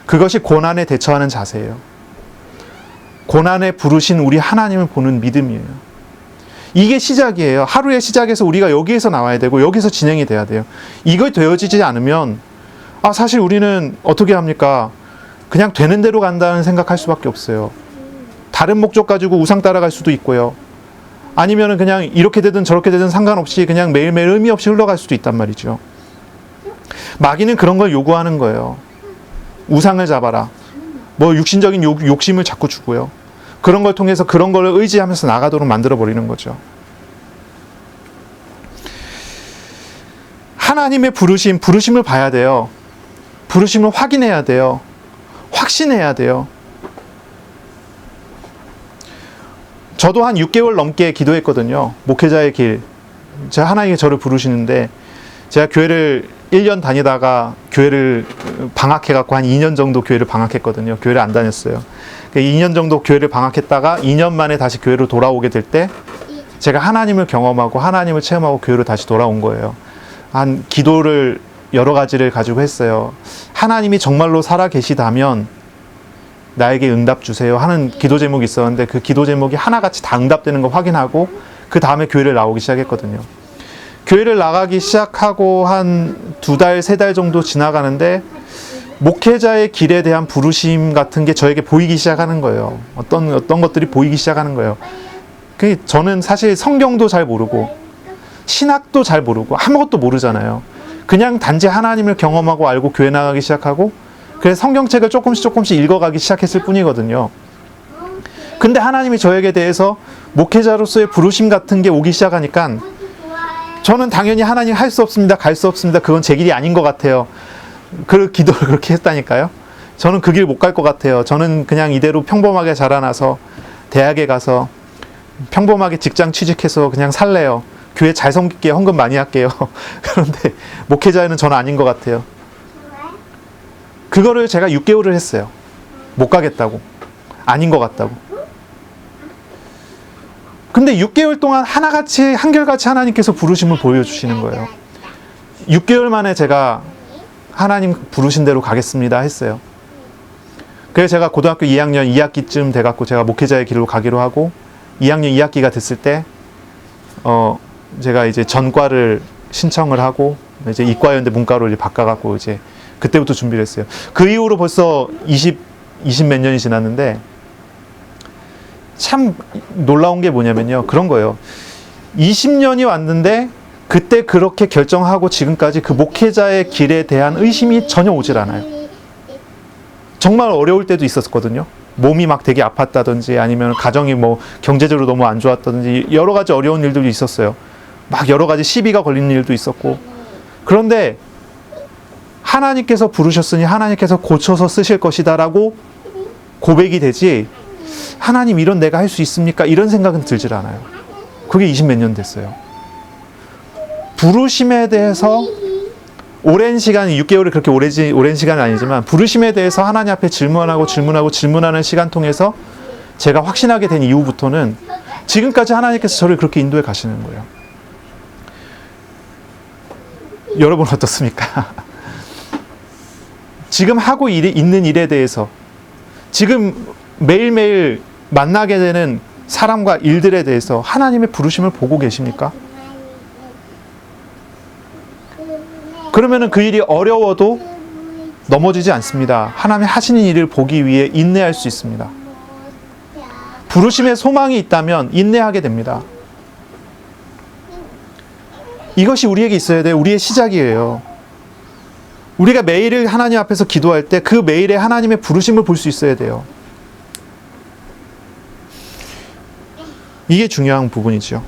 그것이 고난에 대처하는 자세예요. 고난에 부르신 우리 하나님을 보는 믿음이에요. 이게 시작이에요. 하루의 시작에서 우리가 여기에서 나와야 되고 여기서 진행이 돼야 돼요. 이거 되어지지 않으면 사실 우리는 어떻게 합니까? 그냥 되는 대로 간다는 생각할 수밖에 없어요. 다른 목적 가지고 우상 따라갈 수도 있고요. 아니면은 그냥 이렇게 되든 저렇게 되든 상관없이 그냥 매일매일 의미 없이 흘러갈 수도 있단 말이죠. 마귀는 그런 걸 요구하는 거예요. 우상을 잡아라. 뭐 육신적인 욕심을 자꾸 주고요. 그런 걸 통해서 그런 걸 의지하면서 나가도록 만들어버리는 거죠. 하나님의 부르심을 봐야 돼요. 부르심을 확인해야 돼요. 확신해야 돼요. 저도 한 6개월 넘게 기도했거든요. 목회자의 길. 제가 하나님이 저를 부르시는데, 제가 교회를 1년 다니다가 교회를 방학해갖고 한 2년 정도 교회를 방학했거든요. 교회를 안 다녔어요. 2년 정도 교회를 방학했다가 2년 만에 다시 교회로 돌아오게 될 때 제가 하나님을 경험하고 하나님을 체험하고 교회로 다시 돌아온 거예요. 한 기도를 여러 가지를 가지고 했어요. 하나님이 정말로 살아 계시다면 나에게 응답 주세요 하는 기도 제목이 있었는데, 그 기도 제목이 하나같이 다 응답되는 거 확인하고 그 다음에 교회를 나오기 시작했거든요. 교회를 나가기 시작하고 한 2달, 3달 정도 지나가는데 목회자의 길에 대한 부르심 같은 게 저에게 보이기 시작하는 거예요. 어떤 것들이 보이기 시작하는 거예요. 저는 사실 성경도 잘 모르고 신학도 잘 모르고 아무것도 모르잖아요. 그냥 단지 하나님을 경험하고 알고 교회 나가기 시작하고, 그래서 성경책을 조금씩 읽어가기 시작했을 뿐이거든요. 근데 하나님이 저에게 대해서 목회자로서의 부르심 같은 게 오기 시작하니까 저는 당연히 하나님 할 수 없습니다. 갈 수 없습니다. 그건 제 길이 아닌 것 같아요. 그 기도를 그렇게 했다니까요. 저는 그 길 못 갈 것 같아요. 저는 그냥 이대로 평범하게 자라나서 대학에 가서 평범하게 직장 취직해서 그냥 살래요. 교회 잘 섬길게요. 헌금 많이 할게요. 그런데 목회자는 저는 아닌 것 같아요. 그거를 제가 6개월을 했어요. 못 가겠다고. 아닌 것 같다고. 근데 6개월 동안 하나같이 한결같이 하나님께서 부르심을 보여주시는 거예요. 6개월 만에 제가 하나님 부르신 대로 가겠습니다 했어요. 그래서 제가 고등학교 2학년 2학기쯤 돼갖고 제가 목회자의 길로 가기로 하고 2학년 2학기가 됐을 때 제가 이제 전과를 신청을 하고 이제 이과였는데 문과로 이제 바꿔갖고 이제 그때부터 준비를 했어요. 그 이후로 벌써 20 몇 년이 지났는데 참 놀라운 게 뭐냐면요. 그런 거예요. 20년이 왔는데 그때 그렇게 결정하고 지금까지 그 목회자의 길에 대한 의심이 전혀 오질 않아요. 정말 어려울 때도 있었거든요. 몸이 막 되게 아팠다든지 아니면 가정이 뭐 경제적으로 너무 안 좋았다든지 여러 가지 어려운 일들도 있었어요. 막 여러 가지 시비가 걸리는 일도 있었고. 그런데 하나님께서 부르셨으니 하나님께서 고쳐서 쓰실 것이다라고 고백이 되지, 하나님 이런 내가 할 수 있습니까? 이런 생각은 들질 않아요. 그게 20 몇 년 됐어요. 부르심에 대해서 오랜 시간, 6개월이 그렇게 오랜 시간은 아니지만 부르심에 대해서 하나님 앞에 질문하는 시간 통해서 제가 확신하게 된 이후부터는 지금까지 하나님께서 저를 그렇게 인도해 가시는 거예요. 여러분 어떻습니까? 지금 하고 있는 일에 대해서, 지금 매일매일 만나게 되는 사람과 일들에 대해서 하나님의 부르심을 보고 계십니까? 그러면은 그 일이 어려워도 넘어지지 않습니다. 하나님이 하시는 일을 보기 위해 인내할 수 있습니다. 부르심에 소망이 있다면 인내하게 됩니다. 이것이 우리에게 있어야 돼요. 우리의 시작이에요. 우리가 매일을 하나님 앞에서 기도할 때 그 매일에 하나님의 부르심을 볼 수 있어야 돼요. 이게 중요한 부분이죠.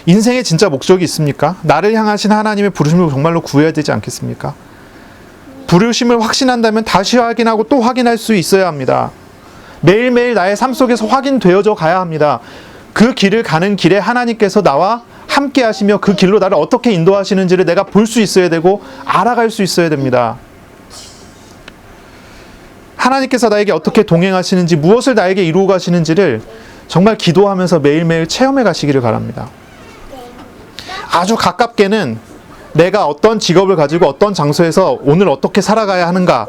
인생에 진짜 목적이 있습니까? 나를 향하신 하나님의 부르심을 정말로 구해야 되지 않겠습니까? 부르심을 확신한다면 다시 확인하고 또 확인할 수 있어야 합니다. 매일매일 나의 삶 속에서 확인되어져 가야 합니다. 그 길을 가는 길에 하나님께서 나와 함께 하시며 그 길로 나를 어떻게 인도하시는지를 내가 볼 수 있어야 되고 알아갈 수 있어야 됩니다. 하나님께서 나에게 어떻게 동행하시는지, 무엇을 나에게 이루어 가시는지를 정말 기도하면서 매일매일 체험해 가시기를 바랍니다. 아주 가깝게는 내가 어떤 직업을 가지고 어떤 장소에서 오늘 어떻게 살아가야 하는가,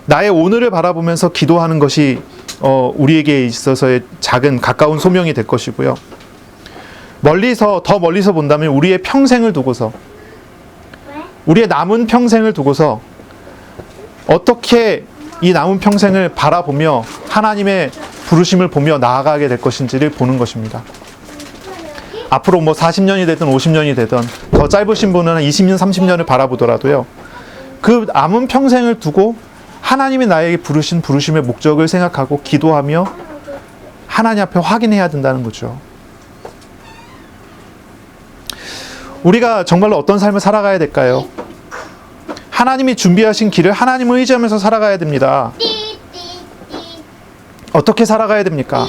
나의 오늘을 바라보면서 기도하는 것이 우리에게 있어서의 작은 가까운 소명이 될 것이고요. 더 멀리서 본다면 우리의 평생을 두고서, 우리의 남은 평생을 두고서 어떻게 이 남은 평생을 바라보며 하나님의 부르심을 보며 나아가게 될 것인지를 보는 것입니다. 앞으로 뭐 40년이 되든 50년이 되든 더 짧으신 분은 20년, 30년을 바라보더라도요, 그 남은 평생을 두고 하나님이 나에게 부르신 부르심의 목적을 생각하고 기도하며 하나님 앞에 확인해야 된다는 거죠. 우리가 정말로 어떤 삶을 살아가야 될까요? 하나님이 준비하신 길을 하나님을 의지하면서 살아가야 됩니다. 어떻게 살아가야 됩니까?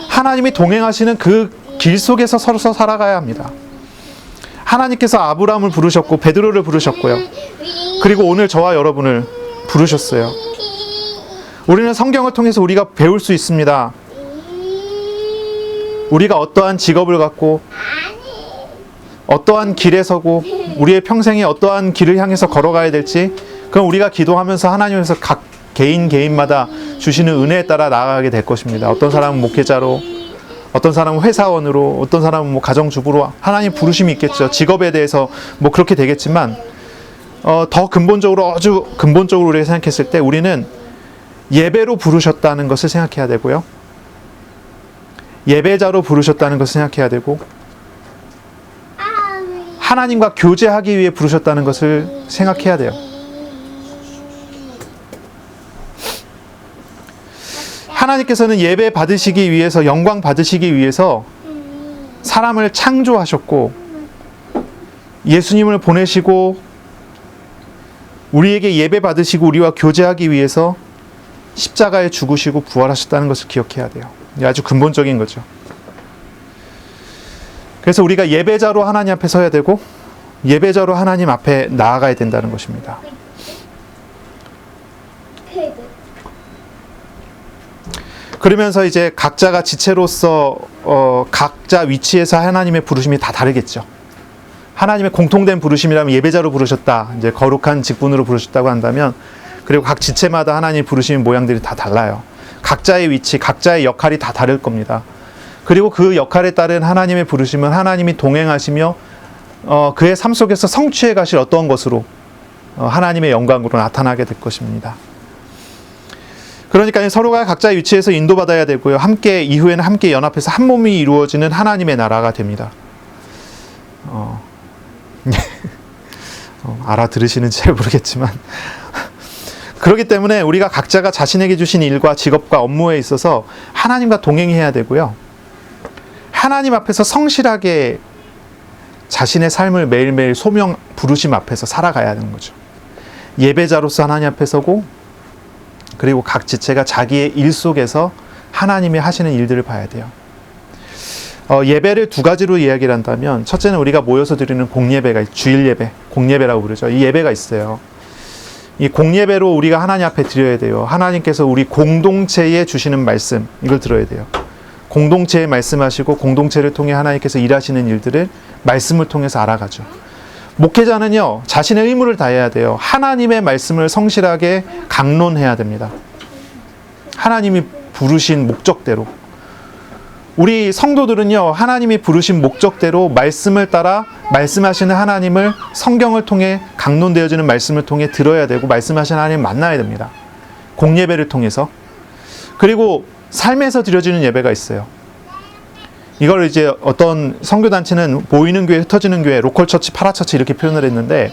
하나님이 동행하시는 그 길 속에서 서로 살아가야 합니다. 하나님께서 아브라함을 부르셨고 베드로를 부르셨고요. 그리고 오늘 저와 여러분을 부르셨어요. 우리는 성경을 통해서 우리가 배울 수 있습니다. 우리가 어떠한 직업을 갖고 어떠한 길에 서고 우리의 평생에 어떠한 길을 향해서 걸어가야 될지, 그럼 우리가 기도하면서 하나님께서 각 개인마다 주시는 은혜에 따라 나아가게 될 것입니다. 어떤 사람은 목회자로, 어떤 사람은 회사원으로, 어떤 사람은 뭐 가정주부로 하나님 부르심이 있겠죠. 직업에 대해서 뭐 그렇게 되겠지만 더 근본적으로, 아주 근본적으로 우리가 생각했을 때 우리는 예배로 부르셨다는 것을 생각해야 되고요. 예배자로 부르셨다는 것을 생각해야 되고, 하나님과 교제하기 위해 부르셨다는 것을 생각해야 돼요. 하나님께서는 예배 받으시기 위해서, 영광 받으시기 위해서 사람을 창조하셨고 예수님을 보내시고 우리에게 예배 받으시고 우리와 교제하기 위해서 십자가에 죽으시고 부활하셨다는 것을 기억해야 돼요. 아주 근본적인 거죠. 그래서 우리가 예배자로 하나님 앞에 서야 되고 예배자로 하나님 앞에 나아가야 된다는 것입니다. 그러면서 이제 각자가 지체로서 각자 위치에서 하나님의 부르심이 다 다르겠죠. 하나님의 공통된 부르심이라면 예배자로 부르셨다, 이제 거룩한 직분으로 부르셨다고 한다면, 그리고 각 지체마다 하나님 부르시는 모양들이 다 달라요. 각자의 위치, 각자의 역할이 다 다를 겁니다. 그리고 그 역할에 따른 하나님의 부르심은 하나님이 동행하시며 그의 삶 속에서 성취해 가실 어떤 것으로 하나님의 영광으로 나타나게 될 것입니다. 그러니까 서로가 각자의 위치에서 인도받아야 되고요. 함께 이후에는 함께 연합해서 한 몸이 이루어지는 하나님의 나라가 됩니다. 알아들으시는지 잘 모르겠지만 그렇기 때문에 우리가 각자가 자신에게 주신 일과 직업과 업무에 있어서 하나님과 동행해야 되고요. 하나님 앞에서 성실하게 자신의 삶을 매일매일 소명 부르심 앞에서 살아가야 하는 거죠. 예배자로서 하나님 앞에 서고 그리고 각 지체가 자기의 일 속에서 하나님이 하시는 일들을 봐야 돼요. 예배를 두 가지로 이야기를 한다면 첫째는 우리가 모여서 드리는 공예배가 주일 예배, 공예배라고 부르죠. 이 예배가 있어요. 이 공예배로 우리가 하나님 앞에 드려야 돼요. 하나님께서 우리 공동체에 주시는 말씀 이걸 들어야 돼요. 공동체에 말씀하시고 공동체를 통해 하나님께서 일하시는 일들을 말씀을 통해서 알아가죠. 목회자는요, 자신의 의무를 다해야 돼요. 하나님의 말씀을 성실하게 강론해야 됩니다. 하나님이 부르신 목적대로. 우리 성도들은요, 하나님이 부르신 목적대로 말씀을 따라 말씀하시는 하나님을 성경을 통해 강론되어지는 말씀을 통해 들어야 되고 말씀하시는 하나님을 만나야 됩니다. 공예배를 통해서. 그리고 삶에서 드려지는 예배가 있어요. 이걸 이제 어떤 선교단체는 모이는 교회, 흩어지는 교회, 로컬처치, 파라처치 이렇게 표현을 했는데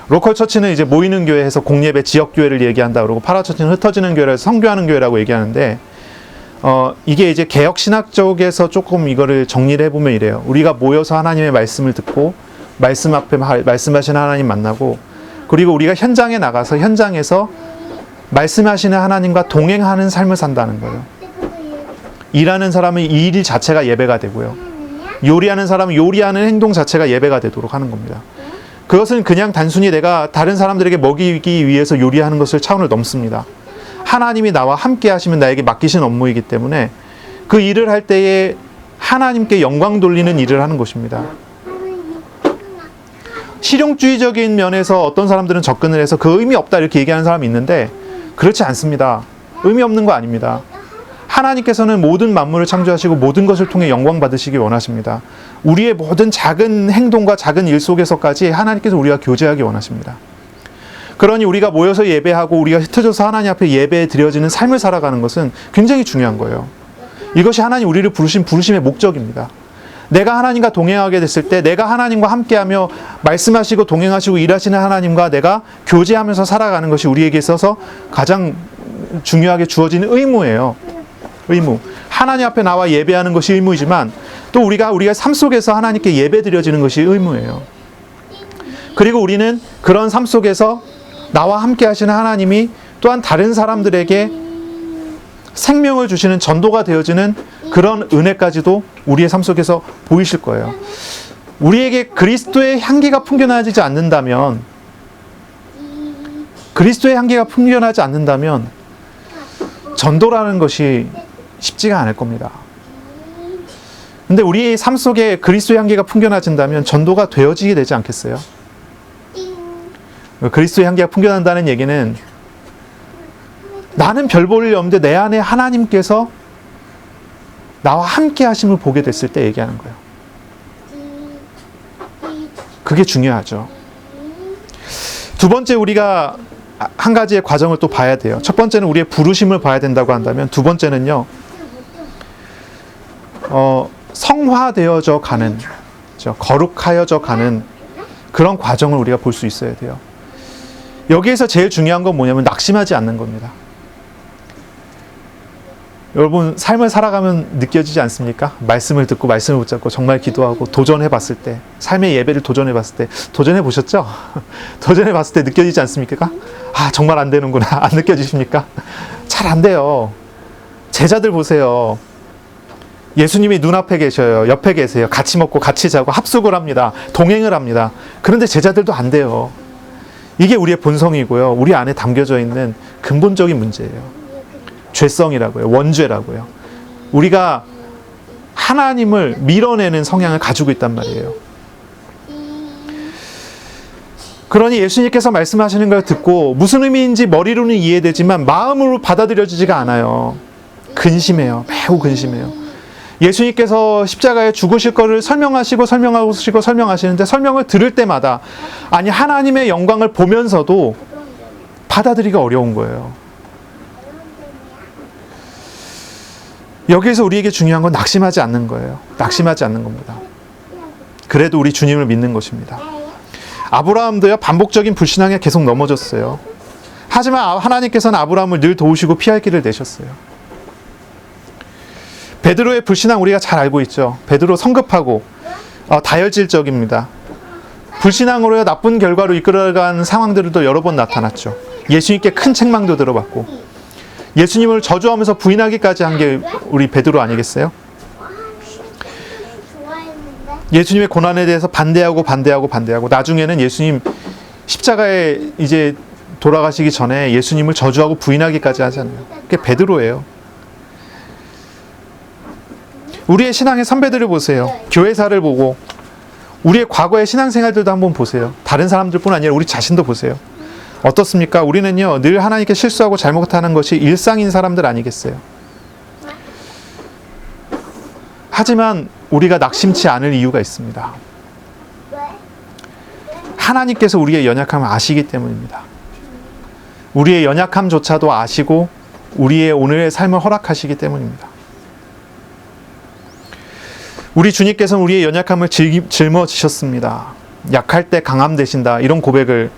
로컬처치는 이제 모이는 교회에서 공예배, 지역교회를 얘기한다 그러고 파라처치는 흩어지는 교회에서 선교하는 교회라고 얘기하는데 이게 이제 개혁신학 쪽에서 조금 이거를 정리를 해보면 이래요. 우리가 모여서 하나님의 말씀을 듣고 말씀 앞에 말씀하시는 하나님 만나고 그리고 우리가 현장에 나가서 현장에서 말씀하시는 하나님과 동행하는 삶을 산다는 거예요. 일하는 사람은 이 일 자체가 예배가 되고요. 요리하는 사람은 요리하는 행동 자체가 예배가 되도록 하는 겁니다. 그것은 그냥 단순히 내가 다른 사람들에게 먹이기 위해서 요리하는 것을 차원을 넘습니다. 하나님이 나와 함께 하시면 나에게 맡기신 업무이기 때문에 그 일을 할 때에 하나님께 영광 돌리는 일을 하는 것입니다. 실용주의적인 면에서 어떤 사람들은 접근을 해서 그 의미 없다 이렇게 얘기하는 사람이 있는데 그렇지 않습니다. 의미 없는 거 아닙니다. 하나님께서는 모든 만물을 창조하시고 모든 것을 통해 영광 받으시기 원하십니다. 우리의 모든 작은 행동과 작은 일 속에서까지 하나님께서 우리와 교제하기 원하십니다. 그러니 우리가 모여서 예배하고 우리가 흩어져서 하나님 앞에 예배에 드려지는 삶을 살아가는 것은 굉장히 중요한 거예요. 이것이 하나님 우리를 부르신 부르심의 목적입니다. 내가 하나님과 동행하게 됐을 때 내가 하나님과 함께하며 말씀하시고 동행하시고 일하시는 하나님과 내가 교제하면서 살아가는 것이 우리에게 있어서 가장 중요하게 주어지는 의무예요. 의무. 하나님 앞에 나와 예배하는 것이 의무이지만 또 우리가 삶 속에서 하나님께 예배 드려지는 것이 의무예요. 그리고 우리는 그런 삶 속에서 나와 함께 하시는 하나님이 또한 다른 사람들에게 생명을 주시는 전도가 되어지는 그런 은혜까지도 우리의 삶 속에서 보이실 거예요. 우리에게 그리스도의 향기가 풍겨나지 않는다면 전도라는 것이 쉽지가 않을 겁니다. 근데 우리의 삶 속에 그리스도의 향기가 풍겨나진다면 전도가 되어지게 되지 않겠어요? 그리스도의 향기가 풍겨난다는 얘기는 나는 별 볼 일 없는데 내 안에 하나님께서 나와 함께 하심을 보게 됐을 때 얘기하는 거예요. 그게 중요하죠. 두 번째 우리가 한 가지의 과정을 또 봐야 돼요. 첫 번째는 우리의 부르심을 봐야 된다고 한다면 두 번째는요. 성화되어져 가는, 거룩하여져 가는 그런 과정을 우리가 볼 수 있어야 돼요. 여기에서 제일 중요한 건 뭐냐면 낙심하지 않는 겁니다. 여러분 삶을 살아가면 느껴지지 않습니까? 말씀을 듣고 말씀을 붙잡고 정말 기도하고 도전해봤을 때 삶의 예배를 도전해봤을 때 도전해보셨죠? 도전해봤을 때 느껴지지 않습니까? 아 정말 안 되는구나. 안 느껴지십니까? 잘 안 돼요. 제자들 보세요. 예수님이 눈앞에 계셔요. 옆에 계세요. 같이 먹고 같이 자고 합숙을 합니다. 동행을 합니다. 그런데 제자들도 안 돼요. 이게 우리의 본성이고요. 우리 안에 담겨져 있는 근본적인 문제예요. 죄성이라고요. 원죄라고요. 우리가 하나님을 밀어내는 성향을 가지고 있단 말이에요. 그러니 예수님께서 말씀하시는 걸 듣고 무슨 의미인지 머리로는 이해되지만 마음으로 받아들여지지가 않아요. 근심해요. 매우 근심해요. 예수님께서 십자가에 죽으실 거를 설명하시는데 설명을 들을 때마다 아니 하나님의 영광을 보면서도 받아들이기가 어려운 거예요. 여기에서 우리에게 중요한 건 낙심하지 않는 거예요. 낙심하지 않는 겁니다. 그래도 우리 주님을 믿는 것입니다. 아브라함도요, 반복적인 불신앙에 계속 넘어졌어요. 하지만 하나님께서는 아브라함을 늘 도우시고 피할 길을 내셨어요. 베드로의 불신앙 우리가 잘 알고 있죠. 베드로 성급하고 다혈질적입니다. 불신앙으로 나쁜 결과로 이끌어간 상황들도 여러 번 나타났죠. 예수님께 큰 책망도 들어봤고 예수님을 저주하면서 부인하기까지 한 게 우리 베드로 아니겠어요? 예수님의 고난에 대해서 반대하고 나중에는 예수님 십자가에 이제 돌아가시기 전에 예수님을 저주하고 부인하기까지 하잖아요. 그게 베드로예요. 우리의 신앙의 선배들을 보세요. 교회사를 보고 우리의 과거의 신앙생활들도 한번 보세요. 다른 사람들뿐 아니라 우리 자신도 보세요. 어떻습니까? 우리는요, 늘 하나님께 실수하고 잘못하는 것이 일상인 사람들 아니겠어요? 하지만 우리가 낙심치 않을 이유가 있습니다. 하나님께서 우리의 연약함을 아시기 때문입니다. 우리의 연약함조차도 아시고 우리의 오늘의 삶을 허락하시기 때문입니다. 우리 주님께서는 우리의 연약함을 짊어지셨습니다. 약할 때 강함 되신다. 이런 고백을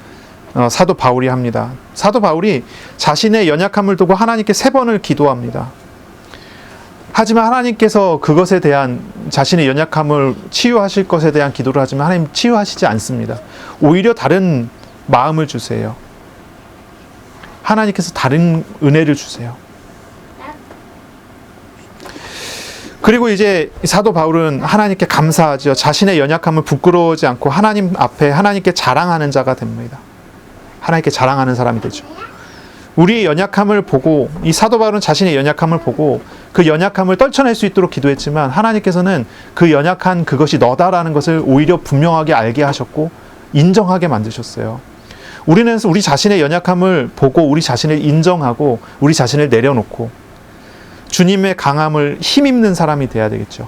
사도 바울이 합니다. 사도 바울이 자신의 연약함을 두고 하나님께 3번을 기도합니다. 하지만 하나님께서 그것에 대한 자신의 연약함을 치유하실 것에 대한 기도를 하지만 하나님 치유하시지 않습니다. 오히려 다른 마음을 주세요. 하나님께서 다른 은혜를 주세요. 그리고 이제 사도 바울은 하나님께 감사하죠. 자신의 연약함을 부끄러워하지 않고 하나님 앞에 하나님께 자랑하는 자가 됩니다. 하나님께 자랑하는 사람이 되죠. 우리의 연약함을 보고 이 사도 바울은 자신의 연약함을 보고 그 연약함을 떨쳐낼 수 있도록 기도했지만 하나님께서는 그 연약한 그것이 너다라는 것을 오히려 분명하게 알게 하셨고 인정하게 만드셨어요. 우리는 우리 자신의 연약함을 보고 우리 자신을 인정하고 우리 자신을 내려놓고 주님의 강함을 힘입는 사람이 돼야 되겠죠.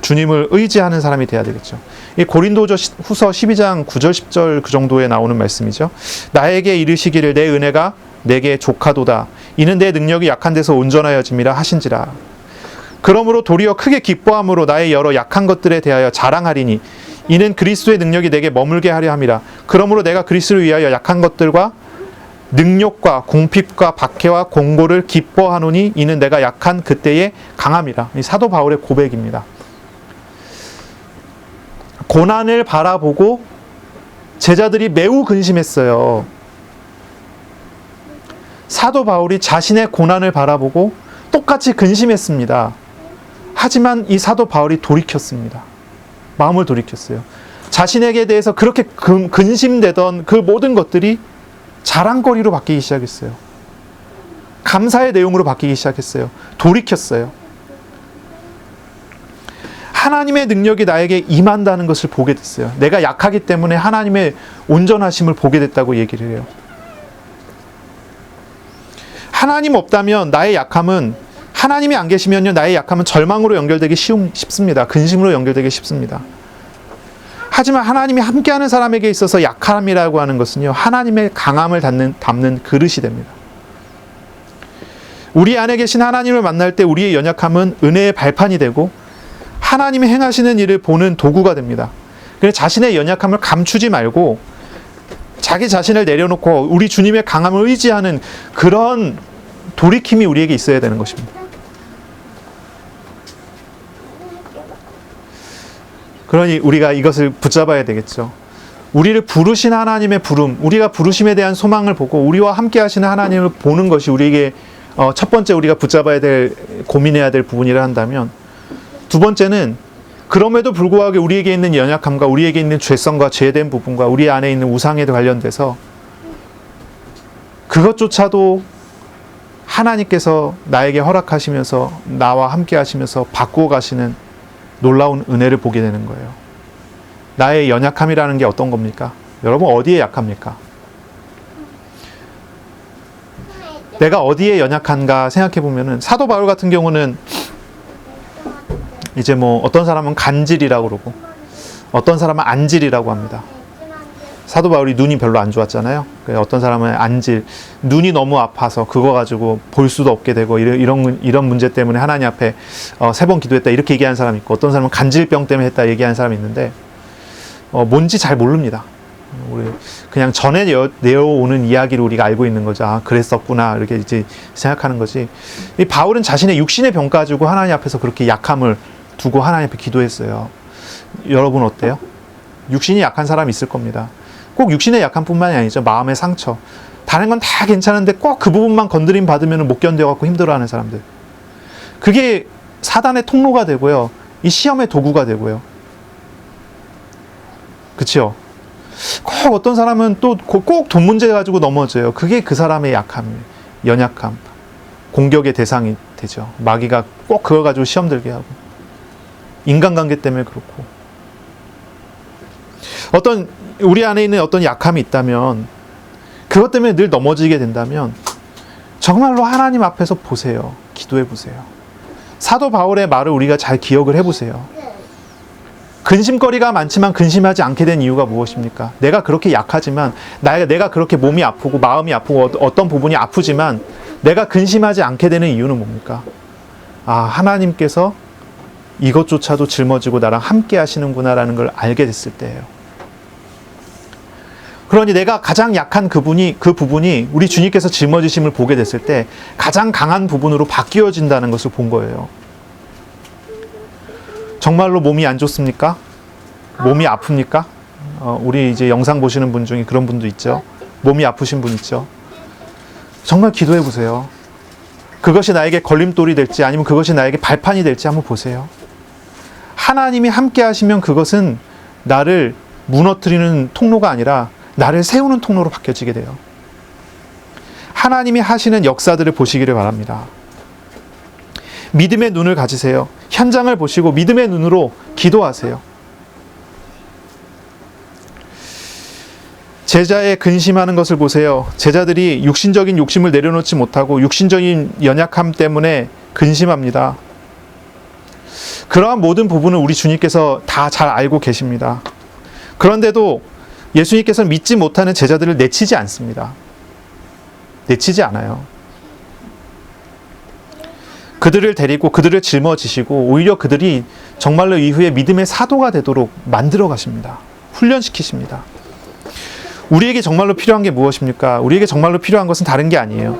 주님을 의지하는 사람이 돼야 되겠죠. 이 고린도후서 12장 9절 10절 그 정도에 나오는 말씀이죠. 나에게 이르시기를 내 은혜가 내게 족하도다. 이는 내 능력이 약한 데서 온전하여짐이라 하신지라. 그러므로 도리어 크게 기뻐함으로 나의 여러 약한 것들에 대하여 자랑하리니 이는 그리스도의 능력이 내게 머물게 하려 함이라. 그러므로 내가 그리스도를 위하여 약한 것들과 능욕과 궁핍과 박해와 공고를 기뻐하노니 이는 내가 약한 그때의 강함이라. 이 사도 바울의 고백입니다. 고난을 바라보고 제자들이 매우 근심했어요. 사도 바울이 자신의 고난을 바라보고 똑같이 근심했습니다. 하지만 이 사도 바울이 돌이켰습니다. 마음을 돌이켰어요. 자신에게 대해서 그렇게 근심되던 그 모든 것들이 자랑거리로 바뀌기 시작했어요. 감사의 내용으로 바뀌기 시작했어요. 돌이켰어요. 하나님의 능력이 나에게 임한다는 것을 보게 됐어요. 내가 약하기 때문에 하나님의 온전하심을 보게 됐다고 얘기를 해요. 하나님 없다면 나의 약함은 하나님이 안 계시면요 나의 약함은 절망으로 연결되기 쉽습니다. 근심으로 연결되기 쉽습니다. 하지만 하나님이 함께하는 사람에게 있어서 약함이라고 하는 것은요 하나님의 강함을 담는 그릇이 됩니다. 우리 안에 계신 하나님을 만날 때 우리의 연약함은 은혜의 발판이 되고 하나님이 행하시는 일을 보는 도구가 됩니다. 그래서 자신의 연약함을 감추지 말고 자기 자신을 내려놓고 우리 주님의 강함을 의지하는 그런 돌이킴이 우리에게 있어야 되는 것입니다. 그러니 우리가 이것을 붙잡아야 되겠죠. 우리를 부르신 하나님의 부름, 우리가 부르심에 대한 소망을 보고 우리와 함께 하시는 하나님을 보는 것이 우리에게 첫 번째 우리가 붙잡아야 될, 고민해야 될 부분이라 한다면, 두 번째는 그럼에도 불구하고 우리에게 있는 연약함과 우리에게 있는 죄성과 죄된 부분과 우리 안에 있는 우상에 관련돼서 그것조차도 하나님께서 나에게 허락하시면서 나와 함께 하시면서 바꾸어 가시는 놀라운 은혜를 보게 되는 거예요. 나의 연약함이라는 게 어떤 겁니까? 여러분 어디에 약합니까? 내가 어디에 연약한가 생각해 보면은 사도 바울 같은 경우는 이제 뭐 어떤 사람은 간질이라고 그러고 어떤 사람은 안질이라고 합니다. 사도 바울이 눈이 별로 안 좋았잖아요. 어떤 사람은 안질, 눈이 너무 아파서 그거 가지고 볼 수도 없게 되고 이런 문제 때문에 하나님 앞에 3번 기도했다 이렇게 얘기하는 사람이 있고, 어떤 사람은 간질병 때문에 했다 얘기하는 사람이 있는데 뭔지 잘 모릅니다. 우리 그냥 전에 내어오는 이야기를 우리가 알고 있는 거죠. 아, 그랬었구나 이렇게 이제 생각하는 거지. 이 바울은 자신의 육신의 병 가지고 하나님 앞에서 그렇게 약함을 두고 하나님 앞에 기도했어요. 여러분 어때요? 육신이 약한 사람 있을 겁니다. 꼭 육신의 약함뿐만이 아니죠. 마음의 상처. 다른 건 다 괜찮은데 꼭 그 부분만 건드림 받으면 못 견뎌갖고 힘들어하는 사람들. 그게 사단의 통로가 되고요. 이 시험의 도구가 되고요. 그렇죠? 꼭 어떤 사람은 또 꼭 돈 문제 가지고 넘어져요. 그게 그 사람의 약함이에요. 연약함. 공격의 대상이 되죠. 마귀가 꼭 그걸 가지고 시험 들게 하고. 인간관계 때문에 그렇고. 어떤 우리 안에 있는 어떤 약함이 있다면, 그것 때문에 늘 넘어지게 된다면 정말로 하나님 앞에서 보세요. 기도해 보세요. 사도 바울의 말을 우리가 잘 기억을 해보세요. 근심거리가 많지만 근심하지 않게 된 이유가 무엇입니까? 내가 그렇게 약하지만, 내가 그렇게 몸이 아프고 마음이 아프고 어떤 부분이 아프지만 내가 근심하지 않게 되는 이유는 뭡니까? 아, 하나님께서 이것조차도 짊어지고 나랑 함께 하시는구나라는 걸 알게 됐을 때예요. 그러니 내가 가장 약한 그 부분이 우리 주님께서 짊어지심을 보게 됐을 때 가장 강한 부분으로 바뀌어진다는 것을 본 거예요. 정말로 몸이 안 좋습니까? 몸이 아픕니까? 우리 이제 영상 보시는 분 중에 그런 분도 있죠. 몸이 아프신 분 있죠. 정말 기도해 보세요. 그것이 나에게 걸림돌이 될지 아니면 그것이 나에게 발판이 될지 한번 보세요. 하나님이 함께 하시면 그것은 나를 무너뜨리는 통로가 아니라 나를 세우는 통로로 바뀌어지게 돼요. 하나님이 하시는 역사들을 보시기를 바랍니다. 믿음의 눈을 가지세요. 현장을 보시고 믿음의 눈으로 기도하세요. 제자의 근심하는 것을 보세요. 제자들이 육신적인 욕심을 내려놓지 못하고 육신적인 연약함 때문에 근심합니다. 그러한 모든 부분을 우리 주님께서 다 잘 알고 계십니다. 그런데도 예수님께서는 믿지 못하는 제자들을 내치지 않습니다. 내치지 않아요. 그들을 데리고 그들을 짊어지시고 오히려 그들이 정말로 이후에 믿음의 사도가 되도록 만들어 가십니다. 훈련시키십니다. 우리에게 정말로 필요한 게 무엇입니까? 우리에게 정말로 필요한 것은 다른 게 아니에요.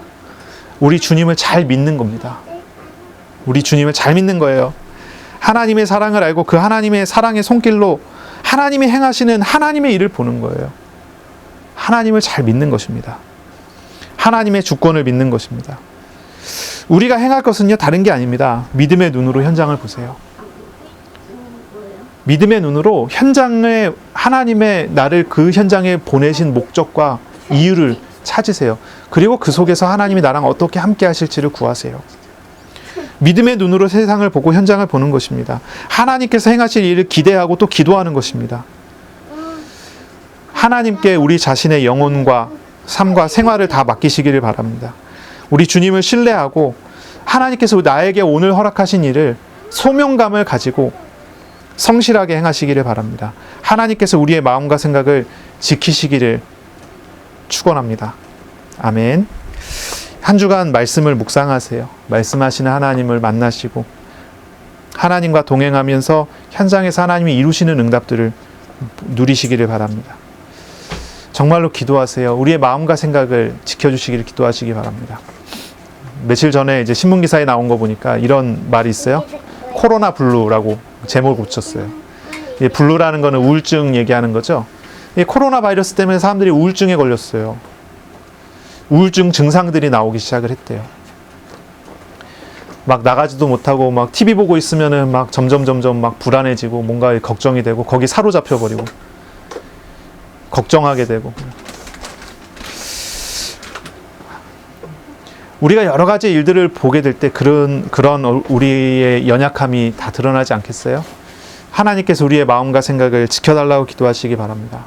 우리 주님을 잘 믿는 겁니다. 우리 주님을 잘 믿는 거예요. 하나님의 사랑을 알고 그 하나님의 사랑의 손길로 하나님이 행하시는 하나님의 일을 보는 거예요. 하나님을 잘 믿는 것입니다. 하나님의 주권을 믿는 것입니다. 우리가 행할 것은요, 다른 게 아닙니다. 믿음의 눈으로 현장을 보세요. 믿음의 눈으로 현장에 하나님의 나를 그 현장에 보내신 목적과 이유를 찾으세요. 그리고 그 속에서 하나님이 나랑 어떻게 함께 하실지를 구하세요. 믿음의 눈으로 세상을 보고 현장을 보는 것입니다. 하나님께서 행하실 일을 기대하고 또 기도하는 것입니다. 하나님께 우리 자신의 영혼과 삶과 생활을 다 맡기시기를 바랍니다. 우리 주님을 신뢰하고 하나님께서 나에게 오늘 허락하신 일을 소명감을 가지고 성실하게 행하시기를 바랍니다. 하나님께서 우리의 마음과 생각을 지키시기를 축원합니다. 아멘. 한 주간 말씀을 묵상하세요. 말씀하시는 하나님을 만나시고 하나님과 동행하면서 현장에서 하나님이 이루시는 응답들을 누리시기를 바랍니다. 정말로 기도하세요. 우리의 마음과 생각을 지켜주시기를 기도하시기 바랍니다. 며칠 전에 이제 신문기사에 나온 거 보니까 이런 말이 있어요. 코로나 블루라고 제목을 붙였어요. 이 블루라는 거는 우울증 얘기하는 거죠. 이 코로나 바이러스 때문에 사람들이 우울증에 걸렸어요. 우울증 증상들이 나오기 시작을 했대요. 막 나가지도 못하고 막 TV 보고 있으면은 막 점점 막 불안해지고 뭔가 걱정이 되고 거기 사로잡혀 버리고 걱정하게 되고. 우리가 여러 가지 일들을 보게 될 때 그런 우리의 연약함이 다 드러나지 않겠어요? 하나님께서 우리의 마음과 생각을 지켜달라고 기도하시기 바랍니다.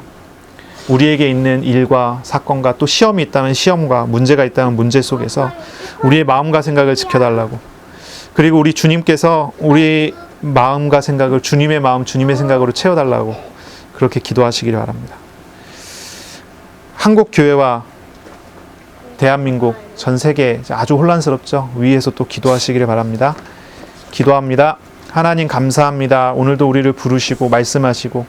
우리에게 있는 일과 사건과 또 시험이 있다면 시험과 문제가 있다면 문제 속에서 우리의 마음과 생각을 지켜달라고, 그리고 우리 주님께서 우리 마음과 생각을 주님의 마음, 주님의 생각으로 채워달라고 그렇게 기도하시기를 바랍니다. 한국 교회와 대한민국, 전 세계 아주 혼란스럽죠. 위에서 또 기도하시기를 바랍니다. 기도합니다. 하나님 감사합니다. 오늘도 우리를 부르시고 말씀하시고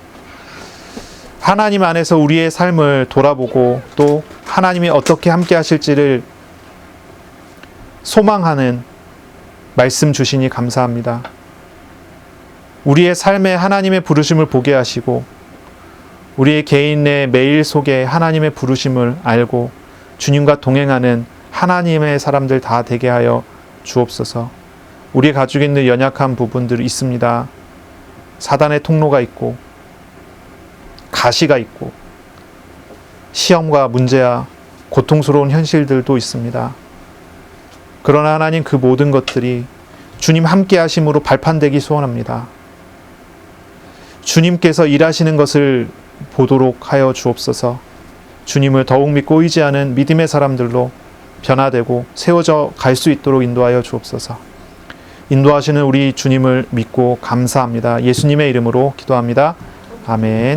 하나님 안에서 우리의 삶을 돌아보고 또 하나님이 어떻게 함께 하실지를 소망하는 말씀 주시니 감사합니다. 우리의 삶에 하나님의 부르심을 보게 하시고 우리의 개인의 매일 속에 하나님의 부르심을 알고 주님과 동행하는 하나님의 사람들 다 되게 하여 주옵소서. 우리가 가지고 있는 연약한 부분들이 있습니다. 사단의 통로가 있고 가시가 있고 시험과 문제와 고통스러운 현실들도 있습니다. 그러나 하나님 그 모든 것들이 주님 함께 하심으로 발판되기 소원합니다. 주님께서 일하시는 것을 보도록 하여 주옵소서. 주님을 더욱 믿고 의지하는 믿음의 사람들로 변화되고 세워져 갈 수 있도록 인도하여 주옵소서. 인도하시는 우리 주님을 믿고 감사합니다. 예수님의 이름으로 기도합니다. 아멘.